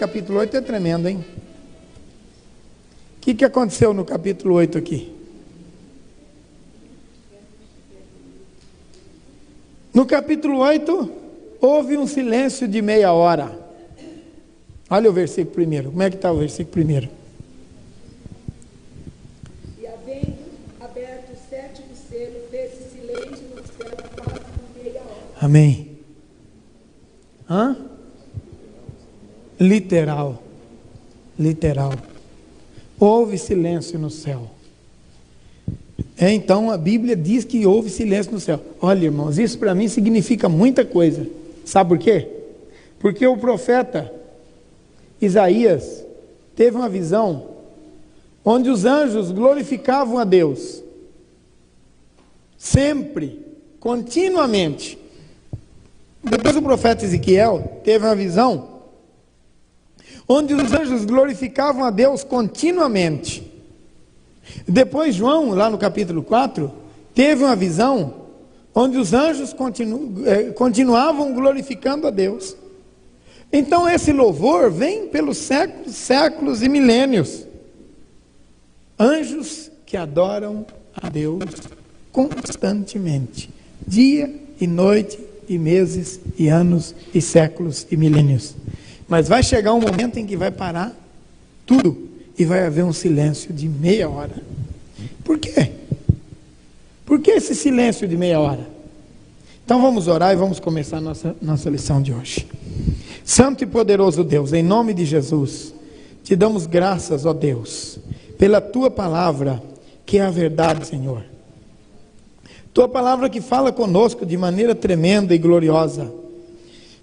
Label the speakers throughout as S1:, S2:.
S1: capítulo 8 é tremendo, hein? O que aconteceu no capítulo 8 aqui? No capítulo 8, houve um silêncio de meia hora. Olha o versículo primeiro. Como é que está o versículo primeiro?
S2: E havendo aberto o sétimo selo, fez-se silêncio no céu quase por meia hora.
S1: Amém. Hã? Literal. Literal. Houve silêncio no céu. Então a Bíblia diz que houve silêncio no céu. Olha, irmãos, isso para mim significa muita coisa. Sabe por quê? Porque o profeta Isaías teve uma visão onde os anjos glorificavam a Deus. Sempre, continuamente. Depois o profeta Ezequiel teve uma visão onde os anjos glorificavam a Deus continuamente. Depois João, lá no capítulo 4, teve uma visão onde os anjos continuavam glorificando a Deus. Então esse louvor vem pelos séculos, séculos e milênios. Anjos que adoram a Deus constantemente, dia e noite, e meses, e anos, e séculos, e milênios. Mas vai chegar um momento em que vai parar tudo, e vai haver um silêncio de meia hora. Por quê? Por que esse silêncio de meia hora? Então vamos orar e vamos começar a nossa lição de hoje. Santo e poderoso Deus, em nome de Jesus, te damos graças, ó Deus, pela tua palavra, que é a verdade, Senhor. Tua palavra que fala conosco de maneira tremenda e gloriosa.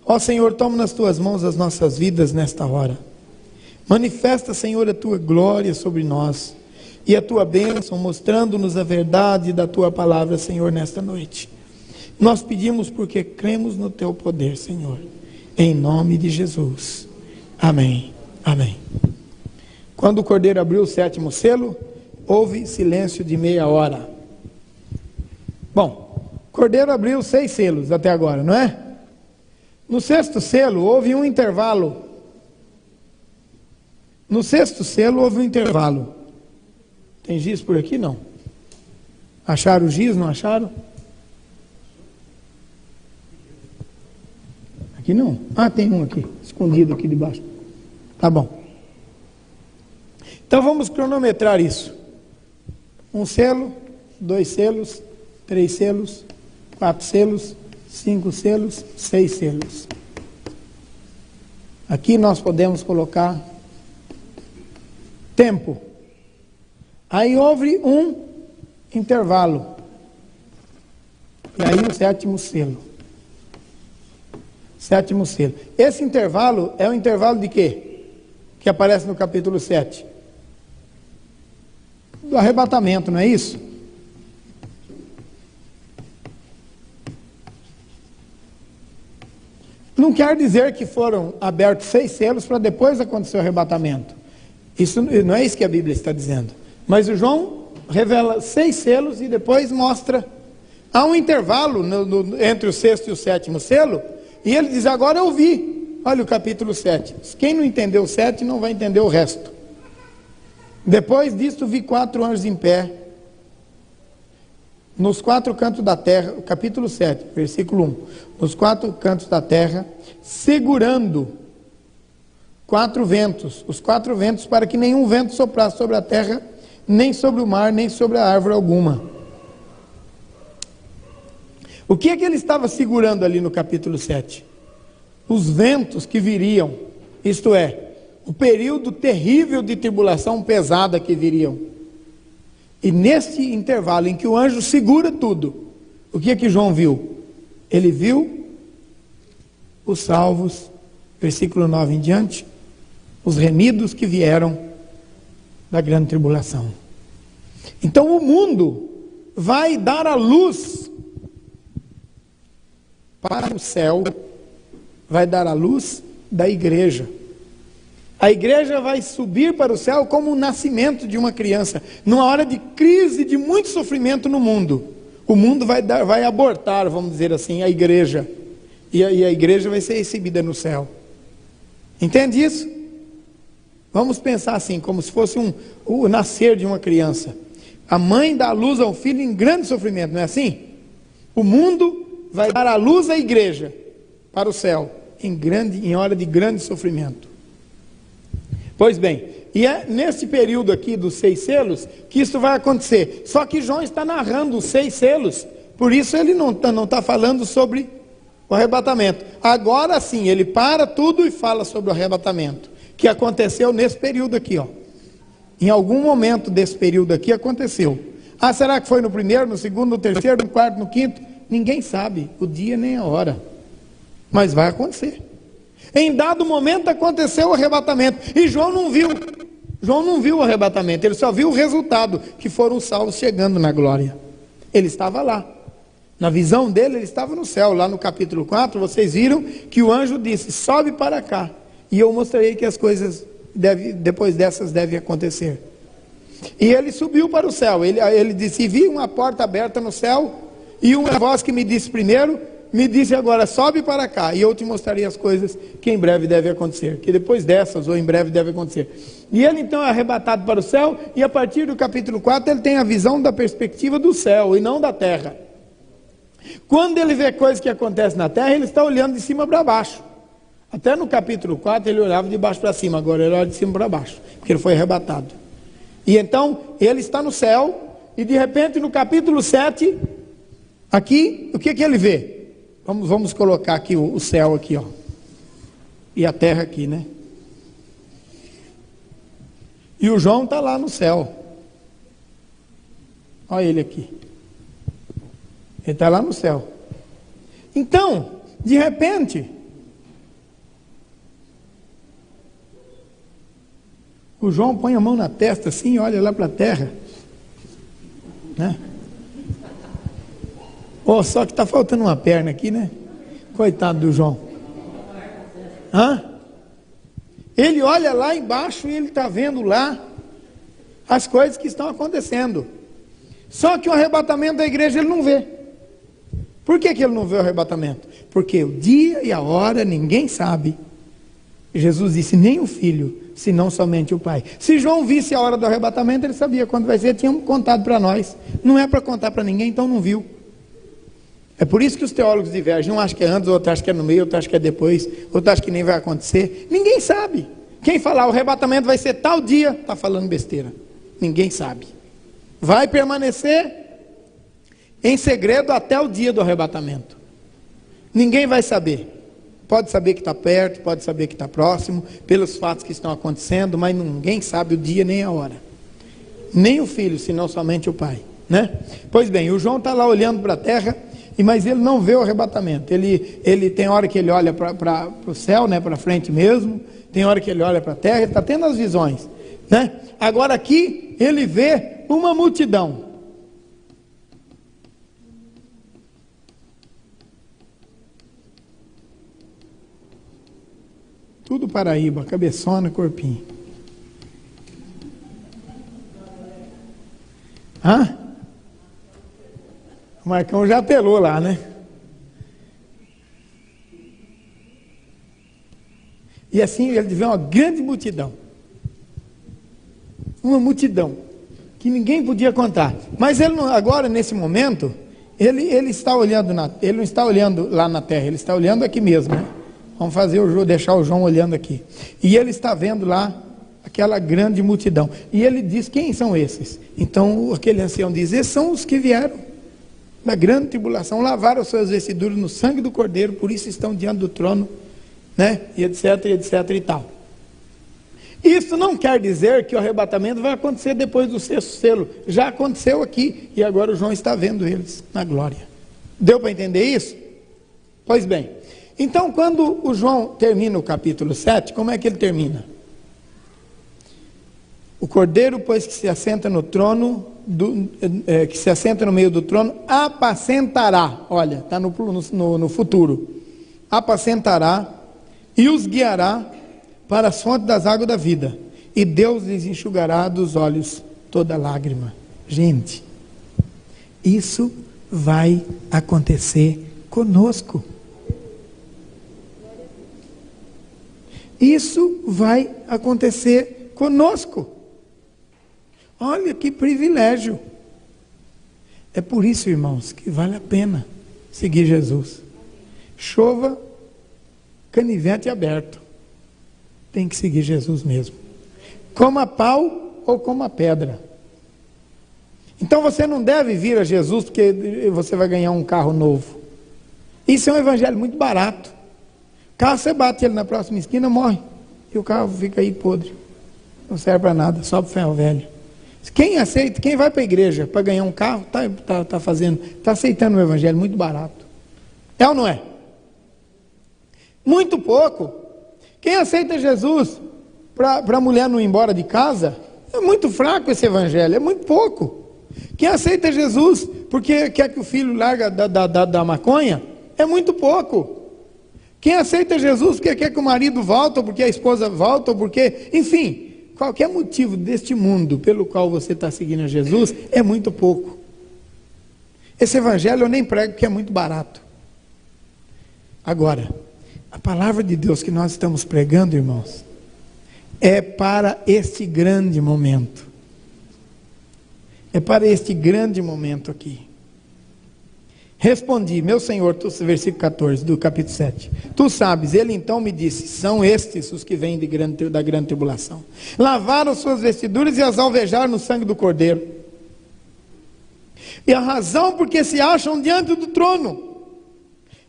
S1: Ó Senhor, toma nas tuas mãos as nossas vidas nesta hora. Manifesta, Senhor, a tua glória sobre nós e a tua bênção, mostrando-nos a verdade da tua palavra, Senhor, nesta noite. Nós pedimos porque cremos no teu poder, Senhor, em nome de Jesus. Amém. Amém. Quando o cordeiro abriu o sétimo selo, houve silêncio de meia hora. Bom, o cordeiro abriu 6 selos até agora, não é? No sexto selo houve um intervalo. No sexto selo houve um intervalo. Tem giz por aqui? Não. Acharam o giz? Não acharam? Aqui não. Ah, tem um aqui, escondido aqui debaixo. Tá bom. Então vamos cronometrar isso. 1 selo, 2 selos, 3 selos, 4 selos, 5 selos, 6 selos. Aqui nós podemos colocar tempo. Aí houve um intervalo. E aí o sétimo selo. Sétimo selo. Esse intervalo é o intervalo de quê? Que aparece no capítulo 7. Do arrebatamento, não é isso? Não quer dizer que foram abertos 6 selos para depois acontecer o arrebatamento. Isso não é isso que a Bíblia está dizendo. Mas o João revela 6 selos e depois mostra. Há um intervalo entre o sexto e o sétimo selo. E ele diz, agora eu vi. Olha o capítulo 7. Quem não entendeu o 7 não vai entender o resto. Depois disto vi 4 anjos em pé, nos 4 cantos da terra, capítulo 7, versículo 1. Nos 4 cantos da terra, segurando 4 ventos, os 4 ventos, para que nenhum vento soprasse sobre a terra, nem sobre o mar, nem sobre a árvore alguma. O que é que ele estava segurando ali no capítulo 7? Os ventos que viriam, isto é, o período terrível de tribulação pesada que viriam. E nesse intervalo em que o anjo segura tudo, o que é que João viu? Ele viu os salvos, versículo 9 em diante, os remidos que vieram da grande tribulação. Então o mundo vai dar a luz para o céu, vai dar a luz da igreja. A igreja vai subir para o céu como o nascimento de uma criança, numa hora de crise, de muito sofrimento no mundo. O mundo vai abortar, vamos dizer assim, a igreja. E a igreja vai ser recebida no céu. Entende isso? Vamos pensar assim, como se fosse o nascer de uma criança. A mãe dá à luz ao filho em grande sofrimento, não é assim? O mundo vai dar à luz à igreja para o céu, em hora de grande sofrimento. Pois bem, e é nesse período aqui dos 6 selos que isso vai acontecer. Só que João está narrando os 6 selos, por isso ele não está falando sobre o arrebatamento. Agora sim, ele para tudo e fala sobre o arrebatamento, que aconteceu nesse período aqui, ó. Em algum momento desse período aqui aconteceu. Ah, será que foi no primeiro, no segundo, no terceiro, no quarto, no quinto? Ninguém sabe o dia nem a hora, mas vai acontecer. Em dado momento aconteceu o arrebatamento, e João não viu o arrebatamento, ele só viu o resultado, que foram os salvos chegando na glória. Ele estava lá, na visão dele ele estava no céu. Lá no capítulo 4 vocês viram que o anjo disse: sobe para cá, e eu mostrarei que as coisas depois dessas devem acontecer. E ele subiu para o céu, ele disse: vi uma porta aberta no céu, e uma voz que me disse primeiro, me disse agora: sobe para cá, e eu te mostrarei as coisas que em breve devem acontecer, que depois dessas ou em breve devem acontecer. E ele então é arrebatado para o céu, e a partir do capítulo 4 ele tem a visão da perspectiva do céu e não da terra. Quando ele vê coisas que acontecem na terra, ele está olhando de cima para baixo. Até no capítulo 4 ele olhava de baixo para cima, agora ele olha de cima para baixo, porque ele foi arrebatado. E então ele está no céu, e de repente no capítulo 7, aqui, o que ele vê? Vamos colocar aqui o céu aqui, ó, e a terra aqui, né? E o João está lá no céu. Olha ele aqui. Ele está lá no céu. Então, de repente, o João põe a mão na testa assim e olha lá para a terra, né? Oh, só que está faltando uma perna aqui, né? Coitado do João. Hã? Ele olha lá embaixo e ele está vendo lá as coisas que estão acontecendo. Só que o arrebatamento da igreja ele não vê. Por que ele não vê o arrebatamento? Porque o dia e a hora ninguém sabe. Jesus disse: nem o filho, senão somente o pai. Se João visse a hora do arrebatamento, ele sabia quando vai ser, tinham contado para nós. Não é para contar para ninguém, então não viu. É por isso que os teólogos divergem. Um acha que é antes, outro acha que é no meio, outro acha que é depois, outro acha que nem vai acontecer. Ninguém sabe. Quem falar o arrebatamento vai ser tal dia, está falando besteira. Ninguém sabe. Vai permanecer em segredo até o dia do arrebatamento. Ninguém vai saber. Pode saber que está perto, pode saber que está próximo, pelos fatos que estão acontecendo, mas ninguém sabe o dia nem a hora. Nem o filho, senão somente o pai, né? Pois bem, o João está lá olhando para a terra, mas ele não vê o arrebatamento. Ele tem hora que ele olha para o céu, né, para frente mesmo, tem hora que ele olha para a terra, ele está tendo as visões, né? Agora aqui ele vê uma multidão. Tudo Paraíba, cabeçona, corpinho. Hã? O Marcão já apelou lá, né? E assim ele vê uma grande multidão. Uma multidão que ninguém podia contar. Mas ele não, agora, nesse momento, ele está olhando, ele não está olhando lá na terra, ele está olhando aqui mesmo, né? Vamos deixar o João olhando aqui. E ele está vendo lá aquela grande multidão. E ele diz: quem são esses? Então aquele ancião diz: esses são os que vieram da grande tribulação, lavaram suas vestiduras no sangue do Cordeiro, por isso estão diante do trono, né? E etc, e tal. Isso não quer dizer que o arrebatamento vai acontecer depois do 6º selo. Já aconteceu aqui, e agora o João está vendo eles na glória. Deu para entender isso? Pois bem, então quando o João termina o capítulo 7, como é que ele termina? O Cordeiro, pois, que se assenta no trono, que se assenta no meio do trono, apacentará, olha, está no futuro, apacentará e os guiará para as fontes das águas da vida, e Deus lhes enxugará dos olhos toda lágrima. Gente, isso vai acontecer conosco. Isso vai acontecer conosco. Olha que privilégio. É por isso, irmãos, que vale a pena seguir Jesus. Chova, canivete aberto. Tem que seguir Jesus mesmo. Coma pau ou coma pedra. Então você não deve vir a Jesus porque você vai ganhar um carro novo. Isso é um evangelho muito barato. O carro, você bate ele na próxima esquina, morre. E o carro fica aí podre. Não serve para nada, só para o ferro velho. Quem aceita, quem vai para a igreja para ganhar um carro, está aceitando um evangelho muito barato. É ou não é? Muito pouco. Quem aceita Jesus para a mulher não ir embora de casa, é muito fraco esse evangelho, é muito pouco. Quem aceita Jesus porque quer que o filho larga da maconha, é muito pouco. Quem aceita Jesus porque quer que o marido volte, ou porque a esposa volta, ou porque, enfim, qualquer motivo deste mundo pelo qual você está seguindo a Jesus, é muito pouco. Esse evangelho eu nem prego porque é muito barato. Agora, a palavra de Deus que nós estamos pregando, irmãos, é para este grande momento. É para este grande momento aqui. Respondi, meu Senhor, versículo 14 do capítulo 7. Tu sabes, ele então me disse, são estes os que vêm da grande tribulação. Lavaram suas vestiduras e as alvejaram no sangue do Cordeiro. E a razão porque se acham diante do trono.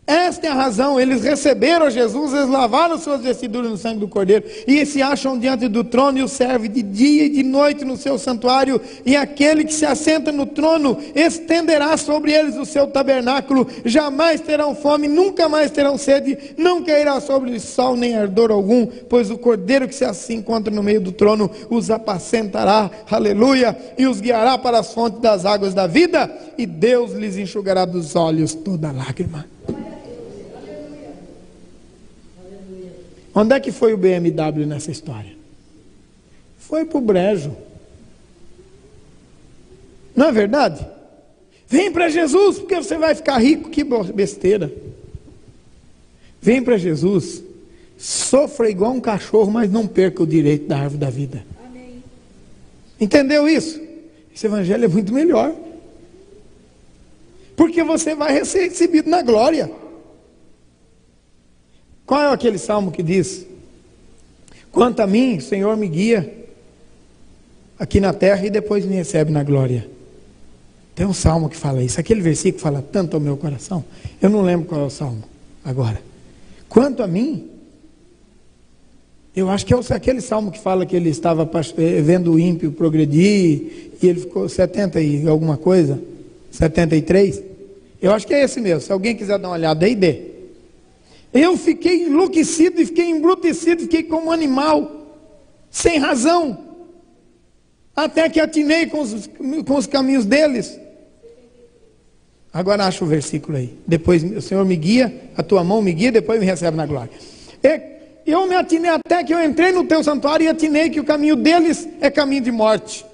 S1: Esta é a razão, eles receberam Jesus, eles lavaram suas vestiduras no sangue do Cordeiro, e se acham diante do trono, e o serve de dia e de noite no seu santuário, e aquele que se assenta no trono, estenderá sobre eles o seu tabernáculo, jamais terão fome, nunca mais terão sede, não cairá sobre eles sol nem ardor algum, pois o Cordeiro que se encontra no meio do trono, os apacentará, aleluia, e os guiará para as fontes das águas da vida, e Deus lhes enxugará dos olhos toda lágrima. Onde é que foi o BMW nessa história? Foi para o brejo. Não é verdade? Vem para Jesus, porque você vai ficar rico. Que besteira. Vem para Jesus, sofra igual um cachorro, mas não perca o direito da árvore da vida. Amém. Entendeu isso? Esse evangelho é muito melhor. Porque você vai ser recebido na glória. Qual é aquele salmo que diz? Quanto a mim, o Senhor me guia aqui na terra e depois me recebe na glória. Tem um salmo que fala isso. Aquele versículo fala tanto ao meu coração. Eu não lembro qual é o salmo agora. Quanto a mim, eu acho que é aquele salmo que fala que ele estava vendo o ímpio progredir e ele ficou 70 e alguma coisa, 73. Eu acho que é esse mesmo. Se alguém quiser dar uma olhada aí, dê. Eu fiquei enlouquecido e fiquei embrutecido, fiquei como um animal, sem razão, até que atinei com os caminhos deles. Agora acha o versículo aí. Depois o Senhor me guia, a tua mão me guia, depois me recebe na glória. Eu me atinei até que eu entrei no teu santuário e atinei que o caminho deles é caminho de morte.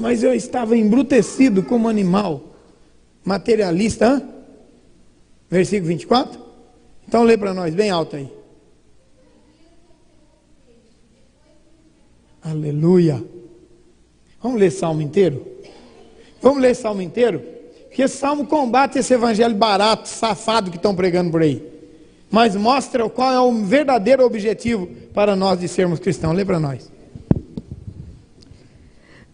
S1: Mas eu estava embrutecido como animal. Materialista, versículo 24. Então lê para nós, bem alto aí. Aleluia. Vamos ler salmo inteiro? Vamos ler salmo inteiro? Porque esse salmo combate esse evangelho barato, safado que estão pregando por aí. Mas mostra qual é o verdadeiro objetivo para nós de sermos cristãos. Lê para nós.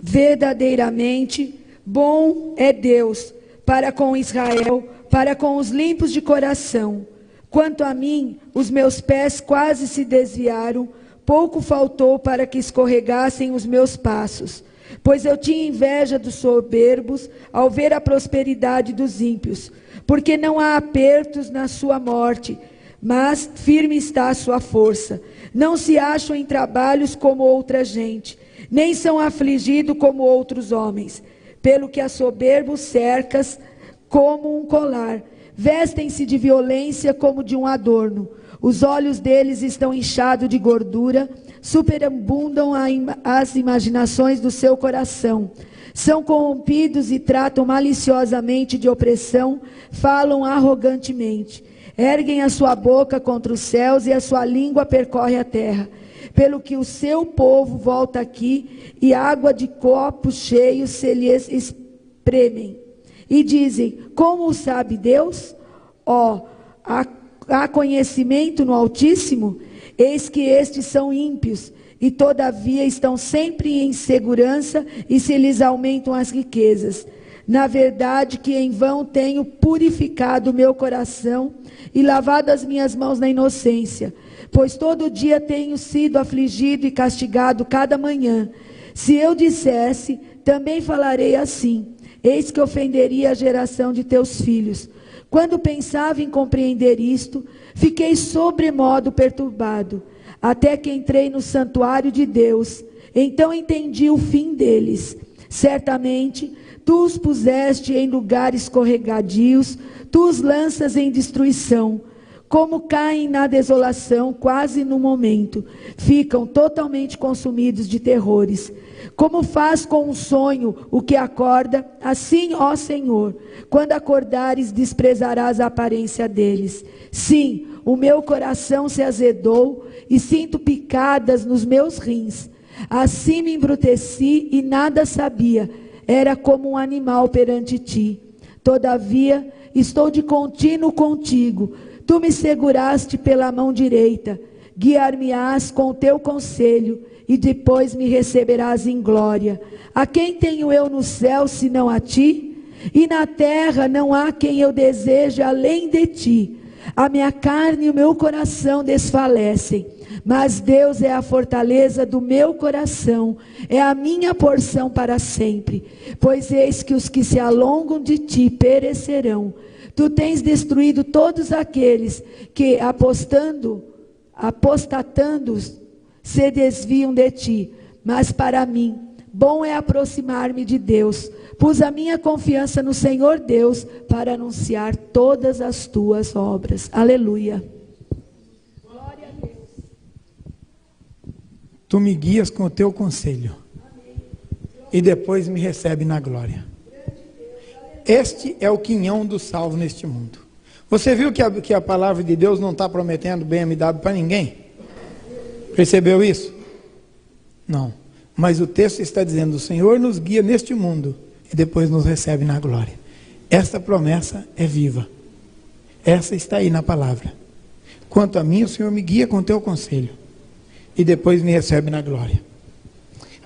S2: Verdadeiramente bom é Deus para com Israel, para com os limpos de coração. Quanto a mim, os meus pés quase se desviaram, pouco faltou para que escorregassem os meus passos. Pois eu tinha inveja dos soberbos ao ver a prosperidade dos ímpios, porque não há apertos na sua morte, mas firme está a sua força. Não se acham em trabalhos como outra gente, nem são afligidos como outros homens. Pelo que a soberbos cercas como um colar, vestem-se de violência como de um adorno. Os olhos deles estão inchados de gordura, superabundam as imaginações do seu coração. São corrompidos e tratam maliciosamente de opressão, falam arrogantemente. Erguem a sua boca contra os céus e a sua língua percorre a terra. Pelo que o seu povo volta aqui e água de copos cheios se lhes espremem. E dizem, como o sabe Deus? Há conhecimento no Altíssimo? Eis que estes são ímpios, e todavia estão sempre em segurança, e se lhes aumentam as riquezas. Na verdade que em vão tenho purificado o meu coração, e lavado as minhas mãos na inocência, pois todo dia tenho sido afligido e castigado cada manhã. Se eu dissesse, também falarei assim, eis que ofenderia a geração de teus filhos. Quando pensava em compreender isto, fiquei sobremodo perturbado, até que entrei no santuário de Deus. Então entendi o fim deles. Certamente, tu os puseste em lugares escorregadios, tu os lanças em destruição. Como caem na desolação, quase no momento, ficam totalmente consumidos de terrores. Como faz com um sonho o que acorda, assim, ó Senhor, quando acordares, desprezarás a aparência deles. Sim, o meu coração se azedou e sinto picadas nos meus rins. Assim me embruteci e nada sabia, era como um animal perante ti. Todavia, estou de contínuo contigo. Tu me seguraste pela mão direita, guiar-me-ás com o teu conselho, e depois me receberás em glória. A quem tenho eu no céu, senão a ti? E na terra não há quem eu deseje além de ti. A minha carne e o meu coração desfalecem, mas Deus é a fortaleza do meu coração, é a minha porção para sempre. Pois eis que os que se alongam de ti perecerão. Tu tens destruído todos aqueles que, apostatando, se desviam de ti. Mas para mim, bom é aproximar-me de Deus. Pus a minha confiança no Senhor Deus para anunciar todas as tuas obras. Aleluia. Glória a Deus.
S1: Tu me guias com o teu conselho. E depois me recebe na glória. Este é o quinhão do salvo neste mundo. Você viu que a palavra de Deus não está prometendo bem-aventurado para ninguém? Percebeu isso? Não. Mas o texto está dizendo, o Senhor nos guia neste mundo e depois nos recebe na glória. Esta promessa é viva. Essa está aí na palavra. Quanto a mim, o Senhor me guia com o teu conselho e depois me recebe na glória.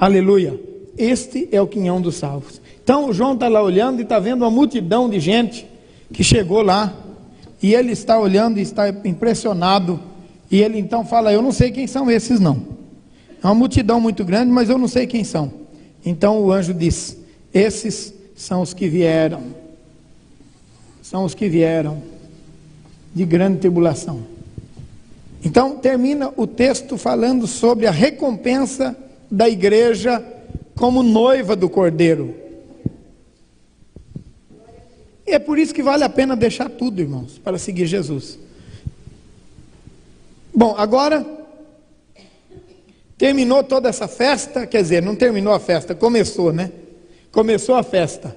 S1: Aleluia. Este é o quinhão dos salvos. Então o João está lá olhando e está vendo uma multidão de gente que chegou lá. E ele está olhando e está impressionado. E ele então fala, eu não sei quem são esses não. É uma multidão muito grande, mas eu não sei quem são. Então o anjo diz, esses são os que vieram. São os que vieram de grande tribulação. Então termina o texto falando sobre a recompensa da igreja como noiva do Cordeiro. E é por isso que vale a pena deixar tudo, irmãos, para seguir Jesus. Bom, agora, terminou toda essa festa, quer dizer, não terminou a festa, começou, né? Começou a festa.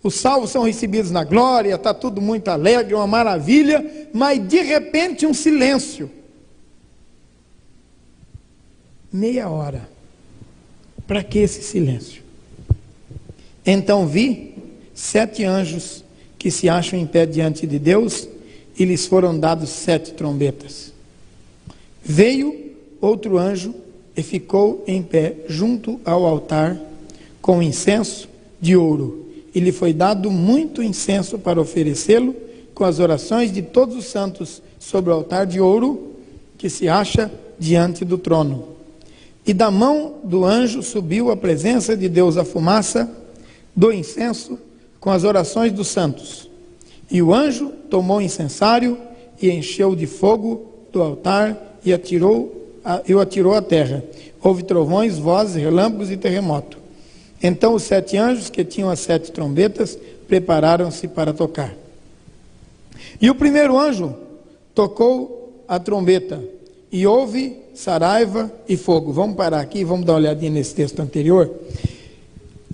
S1: Os salvos são recebidos na glória, está tudo muito alegre, uma maravilha, mas de repente um silêncio. Meia hora. Para que esse silêncio? Então vi 7 anjos que se acham em pé diante de Deus, e lhes foram dados 7 trombetas. Veio outro anjo e ficou em pé junto ao altar com incenso de ouro, e lhe foi dado muito incenso para oferecê-lo com as orações de todos os santos sobre o altar de ouro que se acha diante do trono. E da mão do anjo subiu à presença de Deus a fumaça do incenso com as orações dos santos. E o anjo tomou o incensário e encheu de fogo do altar e o atirou à terra. Houve trovões, vozes, relâmpagos e terremoto. Então os 7 anjos que tinham as 7 trombetas prepararam-se para tocar. E o primeiro anjo tocou a trombeta e houve saraiva e fogo. Vamos parar aqui, vamos dar uma olhadinha nesse texto anterior.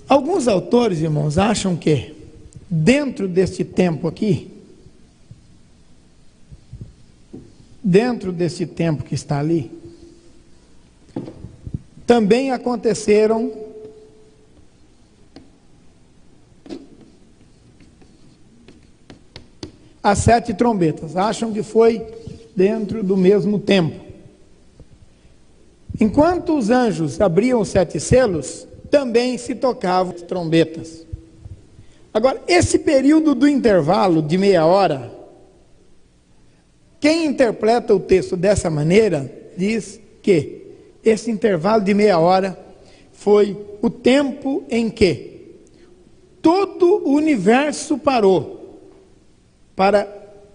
S1: Alguns autores, irmãos, acham que dentro deste tempo aqui, dentro desse tempo que está ali, também aconteceram as 7 trombetas. Acham que foi dentro do mesmo tempo. Enquanto os anjos abriam os 7 selos, também se tocavam as trombetas. Agora, esse período do intervalo de meia hora, quem interpreta o texto dessa maneira, diz que esse intervalo de meia hora foi o tempo em que todo o universo parou para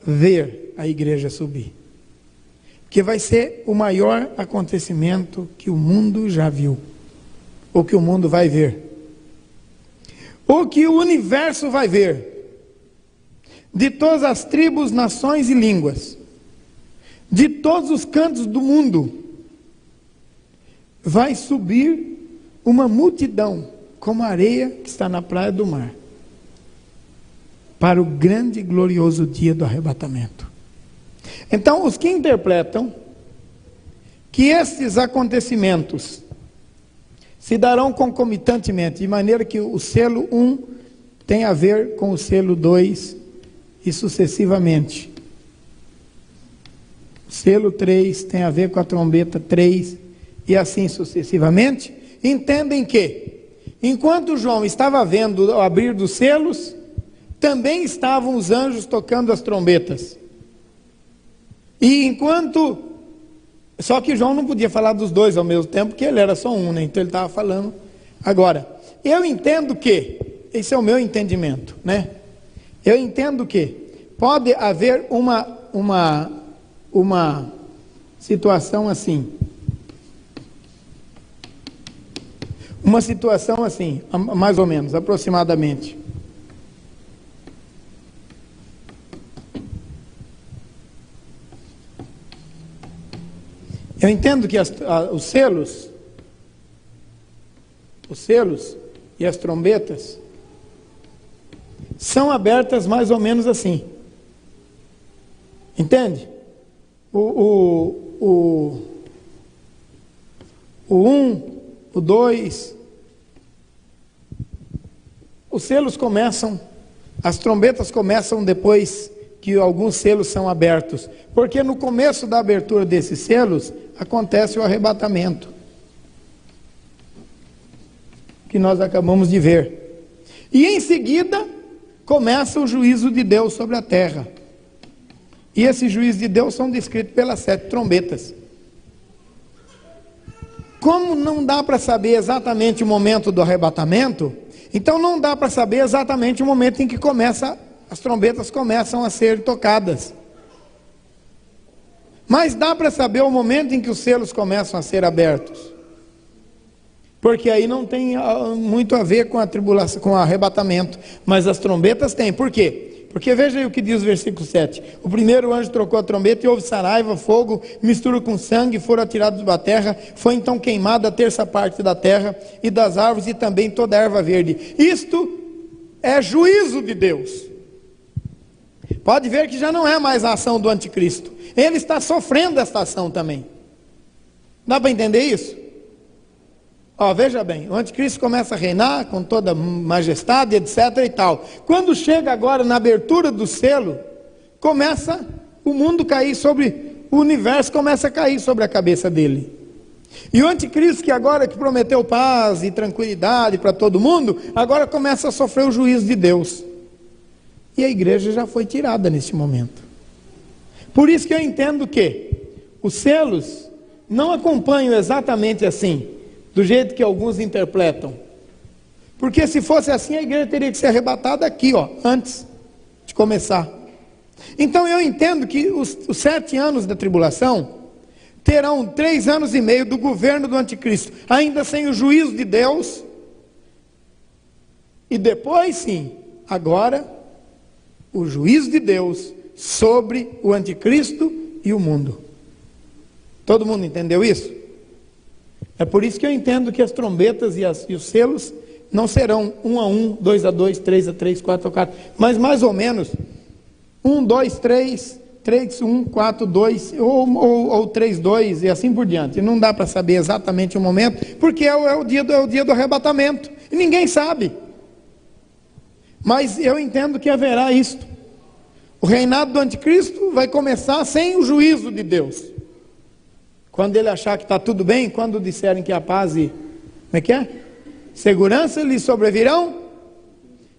S1: ver a igreja subir. Que vai ser o maior acontecimento que o mundo já viu, ou que o mundo vai ver, ou que o universo vai ver, de todas as tribos, nações e línguas, de todos os cantos do mundo, vai subir uma multidão, como a areia que está na praia do mar, para o grande e glorioso dia do arrebatamento. Então, os que interpretam que esses acontecimentos se darão concomitantemente, de maneira que o selo 1 tem a ver com o selo 2 e sucessivamente. O selo 3 tem a ver com a trombeta 3 e assim sucessivamente. Entendem que, enquanto João estava vendo o abrir dos selos, também estavam os anjos tocando as trombetas. E enquanto... Só que João não podia falar dos dois ao mesmo tempo, porque ele era só um, né? Então ele estava falando. Agora, eu entendo que, esse é o meu entendimento, né? Eu entendo que pode haver uma situação assim. Uma situação assim, mais ou menos, aproximadamente. Eu entendo que os selos e as trombetas são abertas mais ou menos assim. Entende? O 1, o 2, os selos começam, as trombetas começam depois que alguns selos são abertos, porque no começo da abertura desses selos acontece o arrebatamento, que nós acabamos de ver, e em seguida começa o juízo de Deus sobre a terra, e esses juízos de Deus são descritos pelas 7 trombetas. Como não dá para saber exatamente o momento do arrebatamento, então não dá para saber exatamente o momento em que as trombetas começam a ser tocadas. Mas dá para saber o momento em que os selos começam a ser abertos. Porque aí não tem muito a ver com a tribulação, com o arrebatamento. Mas as trombetas têm. Por quê? Porque veja aí o que diz o versículo 7. O primeiro anjo trocou a trombeta e houve saraiva, fogo, mistura com sangue, foram atirados da terra. Foi então queimada a terça parte da terra e das árvores e também toda a erva verde. Isto é juízo de Deus. Pode ver que já não é mais a ação do anticristo. Ele está sofrendo esta ação também. Dá para entender isso? Veja bem, o anticristo começa a reinar com toda majestade, etc. e tal. Quando chega agora na abertura do selo, começa o mundo cair sobre, o universo começa a cair sobre a cabeça dele. E o anticristo que prometeu paz e tranquilidade para todo mundo, agora começa a sofrer o juízo de Deus. E a igreja já foi tirada neste momento. Por isso que eu entendo que os selos não acompanham exatamente assim, do jeito que alguns interpretam. Porque se fosse assim, a igreja teria que ser arrebatada aqui, antes de começar. Então eu entendo que os 7 anos da tribulação terão 3 anos e meio do governo do anticristo, ainda sem o juízo de Deus. E depois sim, agora, o juízo de Deus sobre o anticristo e o mundo. Todo mundo entendeu isso? É por isso que eu entendo que as trombetas e os selos não serão 1 a 1, 2 a 2, 3 a 3, 4 a 4, mas mais ou menos 1, 2, 3, 3, 1, 4, 2, ou 3, 2, e assim por diante. Não dá para saber exatamente o momento, porque é o dia do arrebatamento, e ninguém sabe. Mas eu entendo que haverá isto. O reinado do anticristo vai começar sem o juízo de Deus. Quando ele achar que está tudo bem, quando disserem que a paz e... como é que é? Segurança lhe sobrevirão,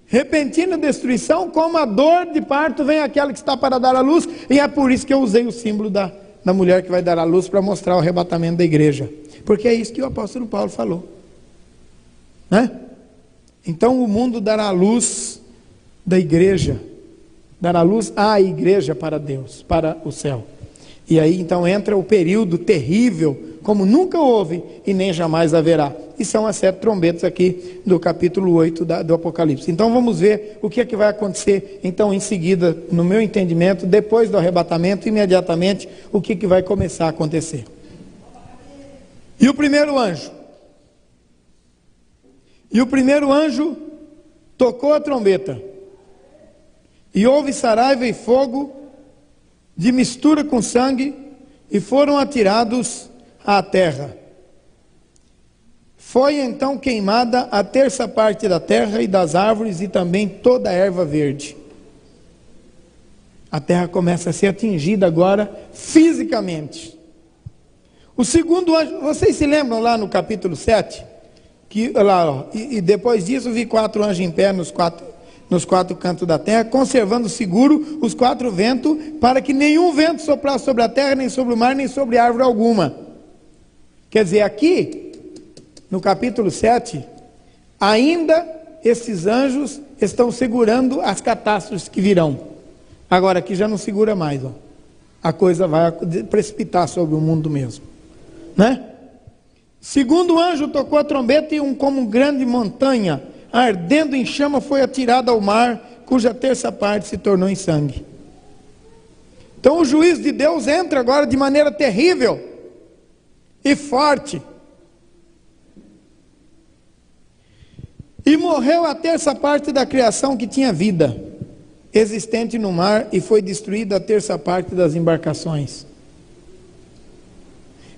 S1: repentina destruição, como a dor de parto vem aquela que está para dar a luz, e é por isso que eu usei o símbolo da mulher que vai dar a luz, para mostrar o arrebatamento da igreja, porque é isso que o apóstolo Paulo falou, né? Então o mundo dará a luz da igreja, dará a luz à igreja para Deus, para o céu, e aí então entra o período terrível, como nunca houve e nem jamais haverá. E são as 7 trombetas aqui do capítulo 8 do Apocalipse. Então vamos ver o que é que vai acontecer, então em seguida, no meu entendimento, depois do arrebatamento, imediatamente, o que vai começar a acontecer. E o primeiro anjo tocou a trombeta, e houve saraiva e fogo de mistura com sangue, e foram atirados à terra. Foi então queimada a terça parte da terra e das árvores, e também toda a erva verde. A terra começa a ser atingida agora fisicamente. O segundo anjo, vocês se lembram lá no capítulo 7? Que, lá, ó, e depois disso vi 4 anjos em pé nos quatro cantos da terra, conservando seguro os 4 ventos, para que nenhum vento soprasse sobre a terra, nem sobre o mar, nem sobre árvore alguma. Quer dizer, aqui, no capítulo 7, ainda esses anjos estão segurando as catástrofes que virão. Agora aqui já não segura mais, ó. A coisa vai precipitar sobre o mundo mesmo, né? Segundo anjo tocou a trombeta, e como grande montanha, ardendo em chama, foi atirada ao mar, cuja terça parte se tornou em sangue. Então o juízo de Deus entra agora de maneira terrível e forte. E morreu a terça parte da criação que tinha vida, existente no mar, e foi destruída a terça parte das embarcações.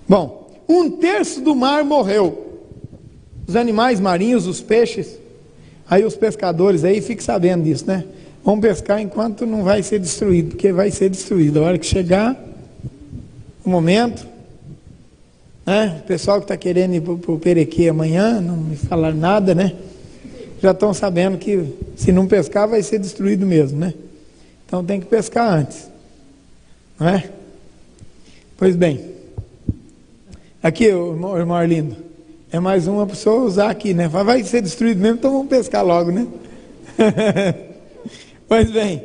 S1: Bom, 1/3 do mar morreu. Os animais marinhos, os peixes. Aí os pescadores aí fiquem sabendo disso, né? Vão pescar enquanto não vai ser destruído, porque vai ser destruído. A hora que chegar o momento, né? O pessoal que está querendo ir para o Perequê amanhã, não me falaram nada, né? Já estão sabendo que se não pescar vai ser destruído mesmo, né? Então tem que pescar antes, não é? Pois bem, aqui, irmão Arlindo, é mais uma pessoa usar aqui, né? Vai ser destruído mesmo, então vamos pescar logo, né? Pois bem,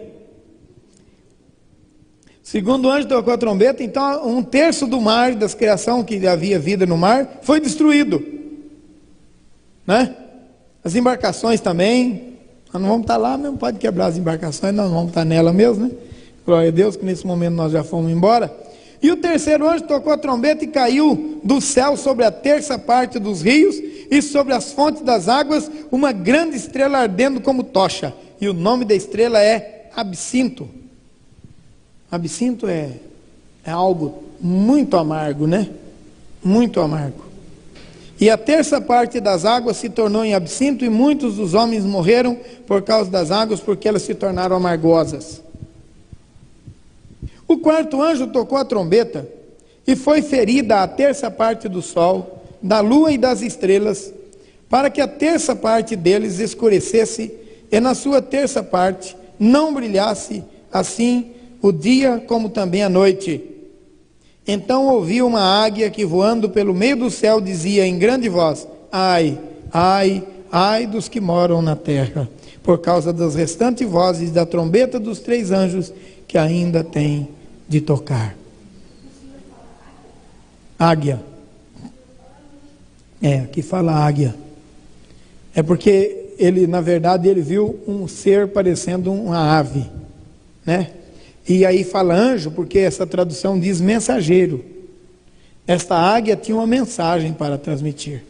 S1: segundo anjo tocou a trombeta, então 1/3 do mar, das criação que havia vida no mar, foi destruído, né? As embarcações também, nós não vamos estar lá mesmo, pode quebrar as embarcações, nós não vamos estar nela mesmo, né? Glória a Deus que nesse momento nós já fomos embora. E o terceiro anjo tocou a trombeta, e caiu do céu sobre a terça parte dos rios e sobre as fontes das águas uma grande estrela ardendo como tocha, e o nome da estrela é Absinto. Absinto é algo muito amargo, né? Muito amargo. E a terça parte das águas se tornou em absinto, e muitos dos homens morreram por causa das águas, porque elas se tornaram amargosas. O quarto anjo tocou a trombeta, e foi ferida a terça parte do sol, da lua e das estrelas, para que a terça parte deles escurecesse, e na sua terça parte não brilhasse assim o dia como também a noite. Então ouvi uma águia que, voando pelo meio do céu, dizia em grande voz: ai, ai, ai dos que moram na terra, por causa das restantes vozes da trombeta dos 3 anjos que ainda têm de tocar. Águia. Aqui fala águia. É porque ele, na verdade, ele viu um ser parecendo uma ave, né? E aí fala anjo, porque essa tradução diz mensageiro. Esta águia tinha uma mensagem para transmitir,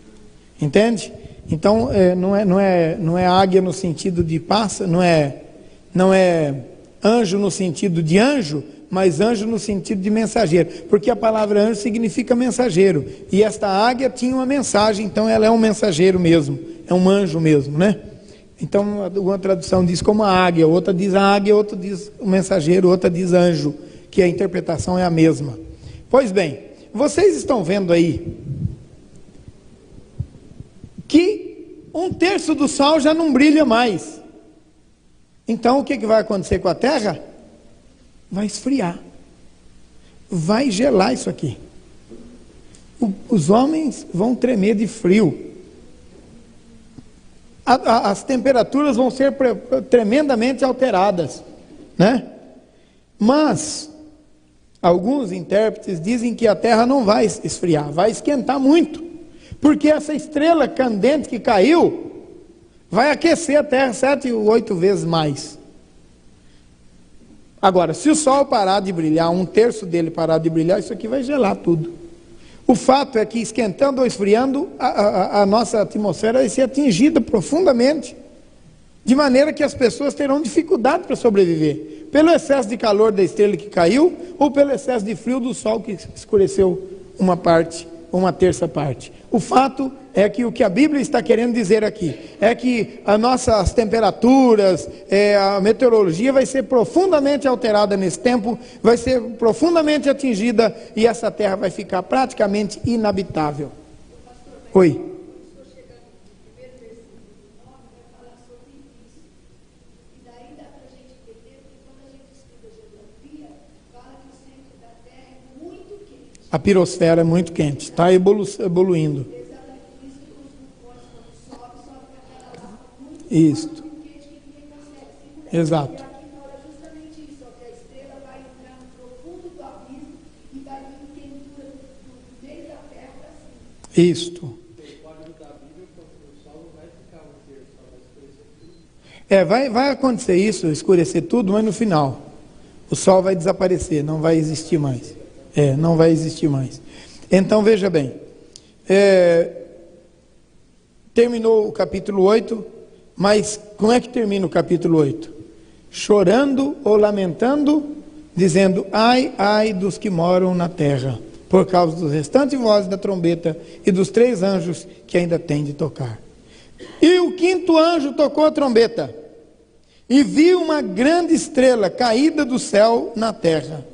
S1: entende? Então, não é águia no sentido de pássaro, não é anjo no sentido de anjo, mas anjo no sentido de mensageiro, porque a palavra anjo significa mensageiro, e esta águia tinha uma mensagem, então ela é um mensageiro mesmo, é um anjo mesmo, né? Então, uma tradução diz como a águia, outra diz a águia, outra diz o mensageiro, outra diz anjo, que a interpretação é a mesma. Pois bem, vocês estão vendo aí que 1/3 do sol já não brilha mais. Então o que vai acontecer com a terra? Vai esfriar, vai gelar isso aqui. Os homens vão tremer de frio. As temperaturas vão ser tremendamente alteradas, né? Mas alguns intérpretes dizem que a terra não vai esfriar, vai esquentar muito, porque essa estrela candente que caiu vai aquecer a terra 7 ou 8 vezes mais. Agora, se o sol parar de brilhar, 1/3 dele parar de brilhar, isso aqui vai gelar tudo. O fato é que, esquentando ou esfriando, a nossa atmosfera vai ser atingida profundamente, de maneira que as pessoas terão dificuldade para sobreviver, pelo excesso de calor da estrela que caiu, ou pelo excesso de frio do sol que escureceu uma 1/3 parte. O fato é que o que a Bíblia está querendo dizer aqui é que as temperaturas, a meteorologia vai ser profundamente alterada nesse tempo, vai ser profundamente atingida, e essa terra vai ficar praticamente inabitável. Oi. A pirosfera é muito quente, está evoluindo. Isso. Exato. Isto. Vai acontecer isso, escurecer tudo, mas no final o sol vai desaparecer, não vai existir mais. Não vai existir mais. Então veja bem, terminou o capítulo 8, mas como é que termina o capítulo 8? Chorando ou lamentando, dizendo: ai, ai dos que moram na terra, por causa dos restantes vozes da trombeta e dos 3 anjos que ainda têm de tocar. E o 5º anjo tocou a trombeta, e viu uma grande estrela caída do céu na terra,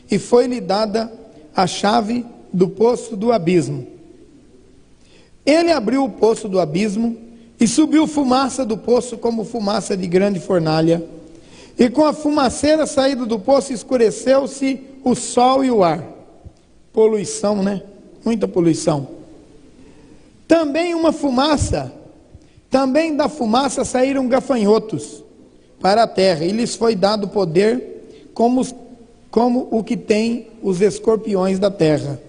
S1: e foi-lhe dada a chave do poço do abismo. Ele abriu o poço do abismo, e subiu fumaça do poço como fumaça de grande fornalha, e com a fumaceira saída do poço escureceu-se o sol e o ar. Poluição, né? Muita poluição. Também da fumaça saíram gafanhotos para a terra, e lhes foi dado poder como o que tem os escorpiões da terra.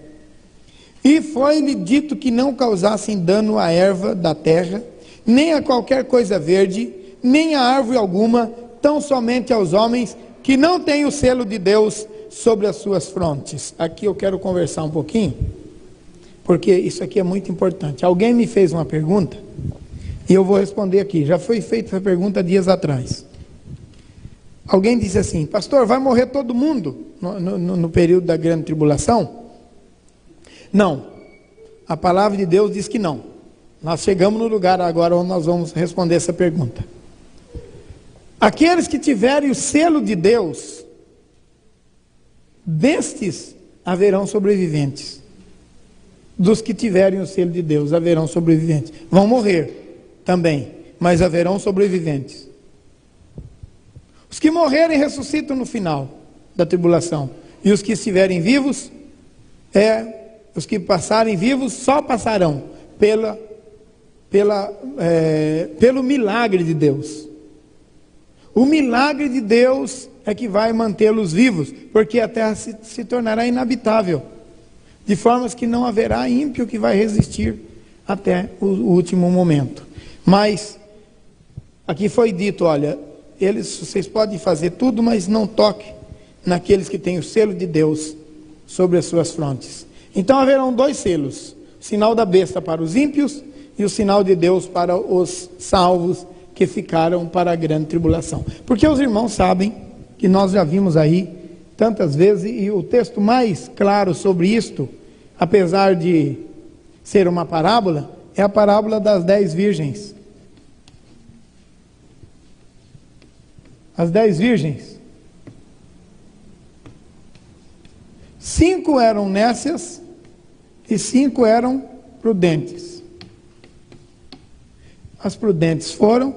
S1: E foi-lhe dito que não causassem dano à erva da terra, nem a qualquer coisa verde, nem a árvore alguma, tão somente aos homens que não têm o selo de Deus sobre as suas frontes. Aqui eu quero conversar um pouquinho, porque isso aqui é muito importante. Alguém me fez uma pergunta, e eu vou responder aqui. Já foi feita essa pergunta dias atrás. Alguém disse assim: pastor, vai morrer todo mundo no período da grande tribulação? Não, a palavra de Deus diz que não. Nós chegamos no lugar agora onde nós vamos responder essa pergunta. Aqueles que tiverem o selo de Deus, destes haverão sobreviventes. Dos que tiverem o selo de Deus, haverão sobreviventes. Vão morrer também, mas haverão sobreviventes. Os que morrerem ressuscitam no final da tribulação, e os que estiverem vivos, os que passarem vivos só passarão pelo milagre de Deus. O milagre de Deus é que vai mantê-los vivos, porque a terra se tornará inabitável, de formas que não haverá ímpio que vai resistir até o último momento. Mas aqui foi dito: olha, vocês podem fazer tudo, mas não toque naqueles que têm o selo de Deus sobre as suas frontes. Então haverão 2 selos: o sinal da besta para os ímpios e o sinal de Deus para os salvos que ficaram para a grande tribulação. Porque os irmãos sabem que nós já vimos aí tantas vezes, e o texto mais claro sobre isto, apesar de ser uma parábola, é a parábola das 10 virgens. As 10 virgens. 5 eram nécias e 5 eram prudentes. As prudentes foram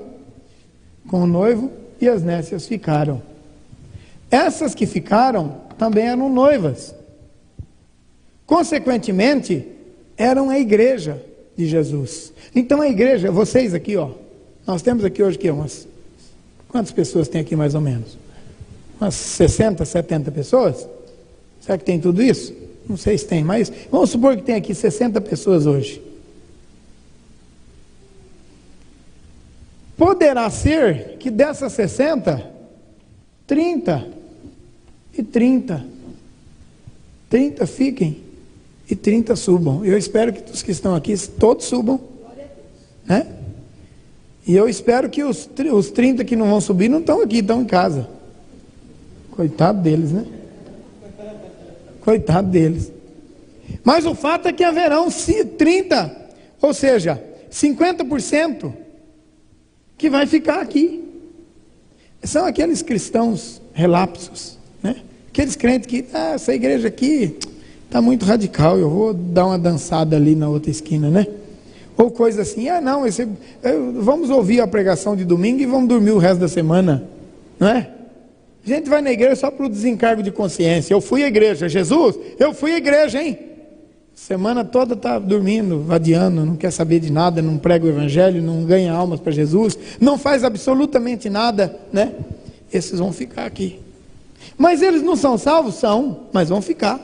S1: com o noivo e as nécias ficaram. Essas que ficaram também eram noivas. Consequentemente, eram a igreja de Jesus. Então a igreja, vocês aqui, ó, nós temos aqui hoje quantas pessoas tem aqui mais ou menos? Umas 60, 70 pessoas? Será que tem tudo isso? Não sei se tem, mas vamos supor que tem aqui 60 pessoas hoje. Poderá ser que dessas 60, 30 fiquem e 30 subam. Eu espero que os que estão aqui todos subam, né? E eu espero que os 30 que não vão subir não estão aqui, estão em casa. Coitado deles, né? Coitado deles. Mas o fato é que haverão 30, ou seja, 50% que vai ficar aqui. São aqueles cristãos relapsos, né? Aqueles crentes que, essa igreja aqui está muito radical, eu vou dar uma dançada ali na outra esquina, né? Ou coisa assim, vamos ouvir a pregação de domingo e vamos dormir o resto da semana, não é? A gente vai na igreja só para o desencargo de consciência. Eu fui à igreja, Jesus, eu fui à igreja, hein? Semana toda está dormindo, vadiando, não quer saber de nada, não prega o evangelho, não ganha almas para Jesus, não faz absolutamente nada, né? Esses vão ficar aqui. Mas eles não são salvos? São, mas vão ficar.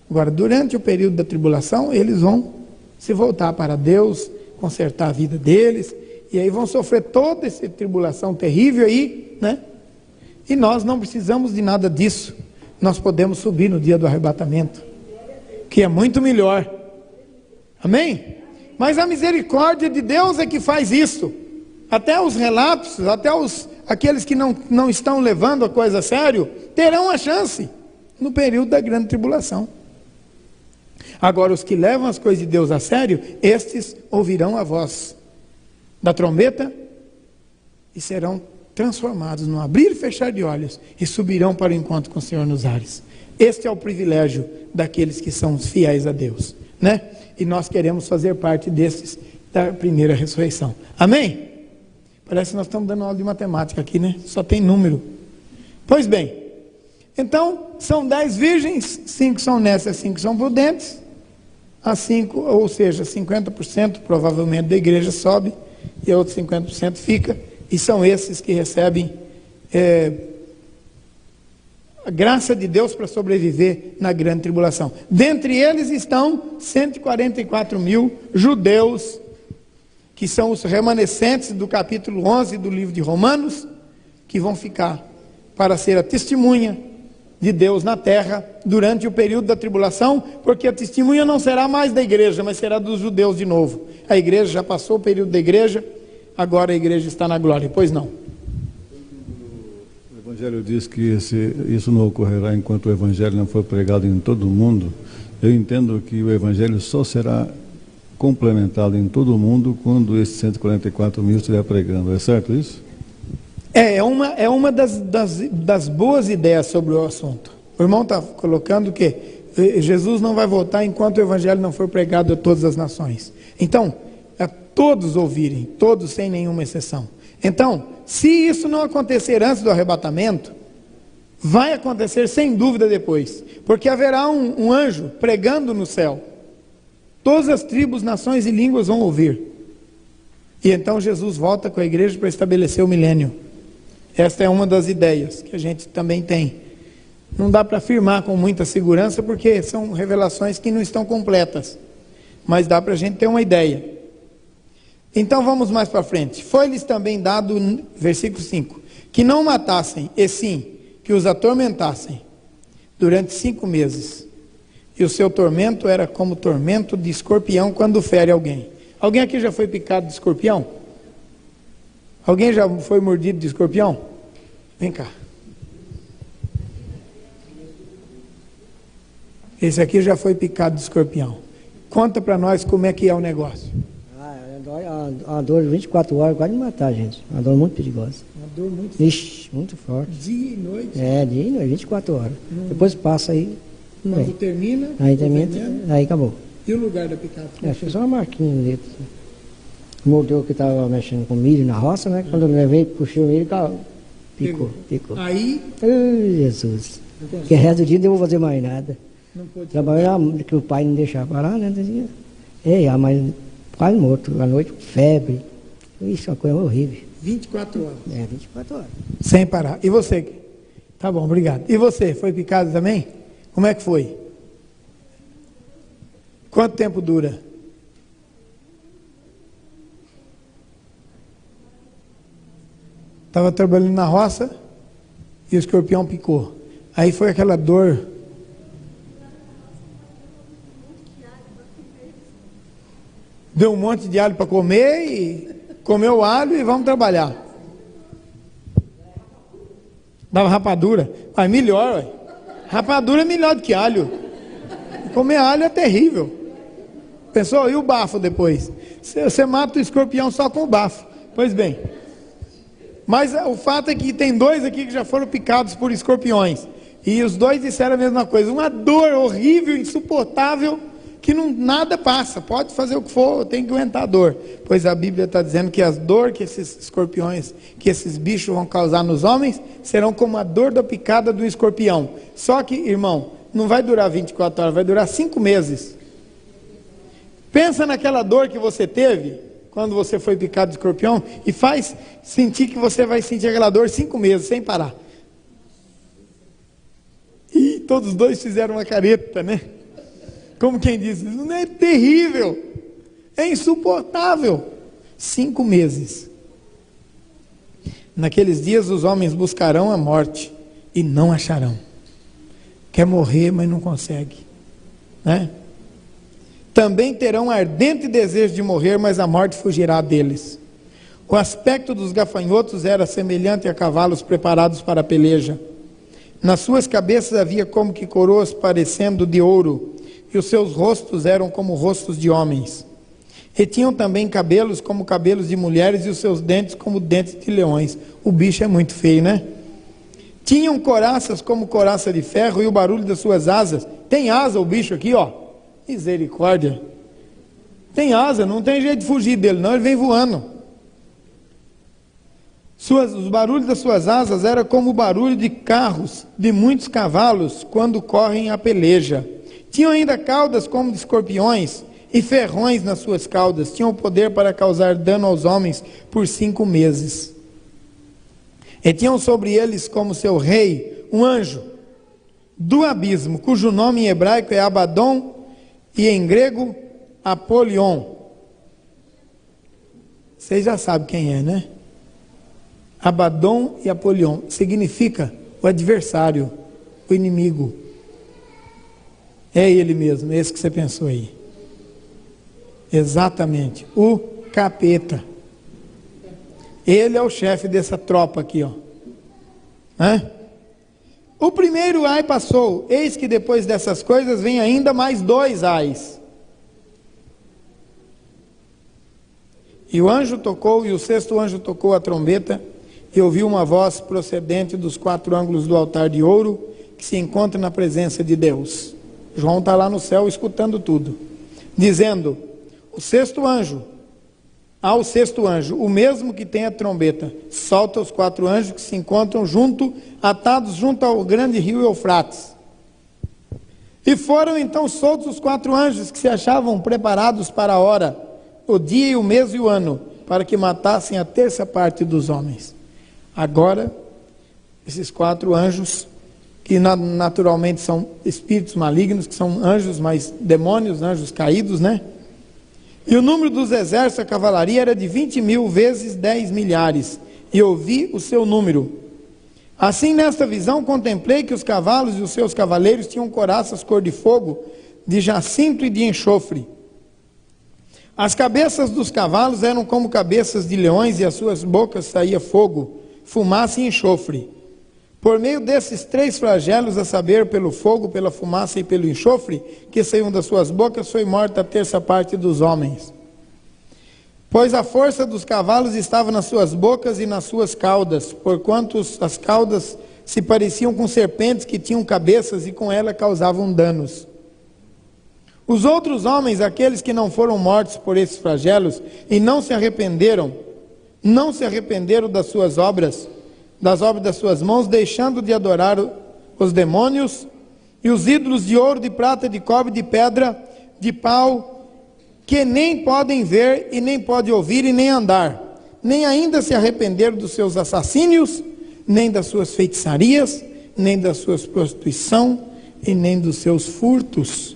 S1: Agora, durante o período da tribulação, eles vão se voltar para Deus, consertar a vida deles, e aí vão sofrer toda essa tribulação terrível aí, né? E nós não precisamos de nada disso. Nós podemos subir no dia do arrebatamento, que é muito melhor. Amém? Mas a misericórdia de Deus é que faz isso. Até os relapsos, aqueles que não estão levando a coisa a sério, terão a chance no período da grande tribulação. Agora, os que levam as coisas de Deus a sério, estes ouvirão a voz da trombeta e serão transformados no abrir e fechar de olhos e subirão para o encontro com o Senhor nos ares. Este é o privilégio daqueles que são fiéis a Deus, né? E nós queremos fazer parte desses da primeira ressurreição. Amém? Parece que nós estamos dando aula de matemática aqui, né? Só tem número. Pois bem, então, são 10 virgens, 5 são nécias, 5 são prudentes. As 5, ou seja, 50% provavelmente da igreja sobe, e outros 50% fica, e são esses que recebem a graça de Deus para sobreviver na grande tribulação. Dentre eles estão 144 mil judeus, que são os remanescentes do capítulo 11 do livro de Romanos, que vão ficar para ser a testemunha de Deus na terra durante o período da tribulação, porque a testemunha não será mais da igreja, mas será dos judeus de novo. A igreja já passou o período da igreja, agora a igreja está na glória. Pois não.
S3: O Evangelho diz que isso não ocorrerá enquanto o Evangelho não for pregado em todo o mundo. Eu entendo que o Evangelho só será complementado em todo o mundo quando esses 144 mil estiver pregando. É certo isso?
S1: É uma das boas ideias sobre o assunto. O irmão está colocando que Jesus não vai voltar enquanto o Evangelho não for pregado a todas as nações. Então, a todos ouvirem, todos sem nenhuma exceção. Então, se isso não acontecer antes do arrebatamento, vai acontecer sem dúvida depois, porque haverá um anjo pregando no céu. Todas as tribos, nações e línguas vão ouvir. E então Jesus volta com a igreja para estabelecer o milênio. Esta é uma das ideias que a gente também tem. Não dá para afirmar com muita segurança, porque são revelações que não estão completas. Mas dá para a gente ter uma ideia. Então vamos mais para frente. Foi-lhes também dado, versículo 5, que não matassem, e sim, que os atormentassem durante 5 meses. E o seu tormento era como tormento de escorpião quando fere alguém. Alguém aqui já foi picado de escorpião? Alguém já foi mordido de escorpião? Vem cá. Esse aqui já foi picado de escorpião. Conta para nós como é que é o negócio.
S4: A dor de 24 horas quase me matar, a gente. Uma dor muito perigosa.
S1: Uma dor muito forte.
S4: Ixi, muito forte.
S1: Dia e noite?
S4: É, dia e noite, 24 horas. Depois passa aí.
S1: Quando termina?
S4: Aí termina, aí acabou.
S1: E o lugar da picada?
S4: Achei só uma marquinha no dedo. Mordeu que estava mexendo com milho na roça, né? Quando eu levei, puxei o milho, picou.
S1: Aí?
S4: Ai, Jesus. Porque o resto do dia não vou fazer mais nada.
S1: Não pôde.
S4: Trabalhar, que o pai não deixava parar, né? A mãe quase morto, à noite, febre. Isso é uma coisa horrível.
S1: 24 horas?
S4: É, 24 horas.
S1: Sem parar. E você? Tá bom, obrigado. E você, foi picado também? Como é que foi? Quanto tempo dura? Estava trabalhando na roça e o escorpião picou. Aí foi aquela dor. Deu um monte de alho para comer e comeu o alho e vamos trabalhar. Dava rapadura. Mas melhor, ué. Rapadura é melhor do que alho. Comer alho é terrível. Pensou? E o bafo depois? Você mata o escorpião só com o bafo. Pois bem. Mas o fato é que tem dois aqui que já foram picados por escorpiões. E os dois disseram a mesma coisa. Uma dor horrível, insuportável, que nada passa. Pode fazer o que for, tem que aguentar a dor. Pois a Bíblia está dizendo que as dores que esses escorpiões, que esses bichos vão causar nos homens, serão como a dor da picada do escorpião. Só que, irmão, não vai durar 24 horas, vai durar 5 meses. Pensa naquela dor que você teve quando você foi picado de escorpião e faz sentir que você vai sentir aquela dor 5 meses, sem parar. E todos os dois fizeram uma careta, né? Como quem diz, não é terrível, é insuportável. 5 meses. Naqueles dias os homens buscarão a morte e não acharão. Quer morrer, mas não consegue, né? Também terão ardente desejo de morrer, mas a morte fugirá deles. O aspecto dos gafanhotos era semelhante a cavalos preparados para a peleja. Nas suas cabeças havia como que coroas parecendo de ouro, e os seus rostos eram como rostos de homens. E tinham também cabelos como cabelos de mulheres, e os seus dentes como dentes de leões. O bicho é muito feio, né? Tinham coraças como coraça de ferro, e o barulho das suas asas. Tem asa o bicho aqui, ó. Misericórdia. Tem asa, não tem jeito de fugir dele, não, ele vem voando. Os barulhos das suas asas eram como o barulho de carros, de muitos cavalos, quando correm a peleja. Tinham ainda caudas como de escorpiões, e ferrões nas suas caudas. Tinham o poder para causar dano aos homens por 5 meses. E tinham sobre eles como seu rei, um anjo do abismo, cujo nome em hebraico é Abaddon, e em grego, Apolion. Vocês já sabem quem é, né? Abaddon e Apolion. Significa o adversário, o inimigo. É ele mesmo, esse que você pensou aí. Exatamente. O capeta. Ele é o chefe dessa tropa aqui, ó. O primeiro ai passou, eis que depois dessas coisas vem ainda mais 2 ais. E o anjo tocou, e o 6º anjo tocou a trombeta, e ouviu uma voz procedente dos 4 ângulos do altar de ouro, que se encontra na presença de Deus. João está lá no céu escutando tudo, dizendo: o 6º anjo, ao 6º anjo, o mesmo que tem a trombeta, solta os 4 anjos que se encontram atados junto ao grande rio Eufrates. E foram então soltos os 4 anjos que se achavam preparados para a hora, o dia, o mês e o ano, para que matassem a 1/3 dos homens. Agora, esses 4 anjos, que naturalmente são espíritos malignos, que são anjos, mas demônios, anjos caídos, né? E o número dos exércitos da cavalaria era de 20.000 vezes 10 milhares, e ouvi o seu número. Assim, nesta visão, contemplei que os cavalos e os seus cavaleiros tinham coraças cor de fogo, de jacinto e de enxofre. As cabeças dos cavalos eram como cabeças de leões, e as suas bocas saía fogo, fumaça e enxofre. Por meio desses 3 flagelos, a saber, pelo fogo, pela fumaça e pelo enxofre, que saíam das suas bocas, foi morta a 1/3 dos homens. Pois a força dos cavalos estava nas suas bocas e nas suas caudas, porquanto as caudas se pareciam com serpentes que tinham cabeças e com ela causavam danos. Os outros homens, aqueles que não foram mortos por esses flagelos e não se arrependeram das suas obras, das obras das suas mãos, deixando de adorar os demônios e os ídolos de ouro, de prata, de cobre, de pedra, de pau, que nem podem ver e nem podem ouvir e nem andar, nem ainda se arrependeram dos seus assassínios, nem das suas feitiçarias, nem das suas prostituição e nem dos seus furtos.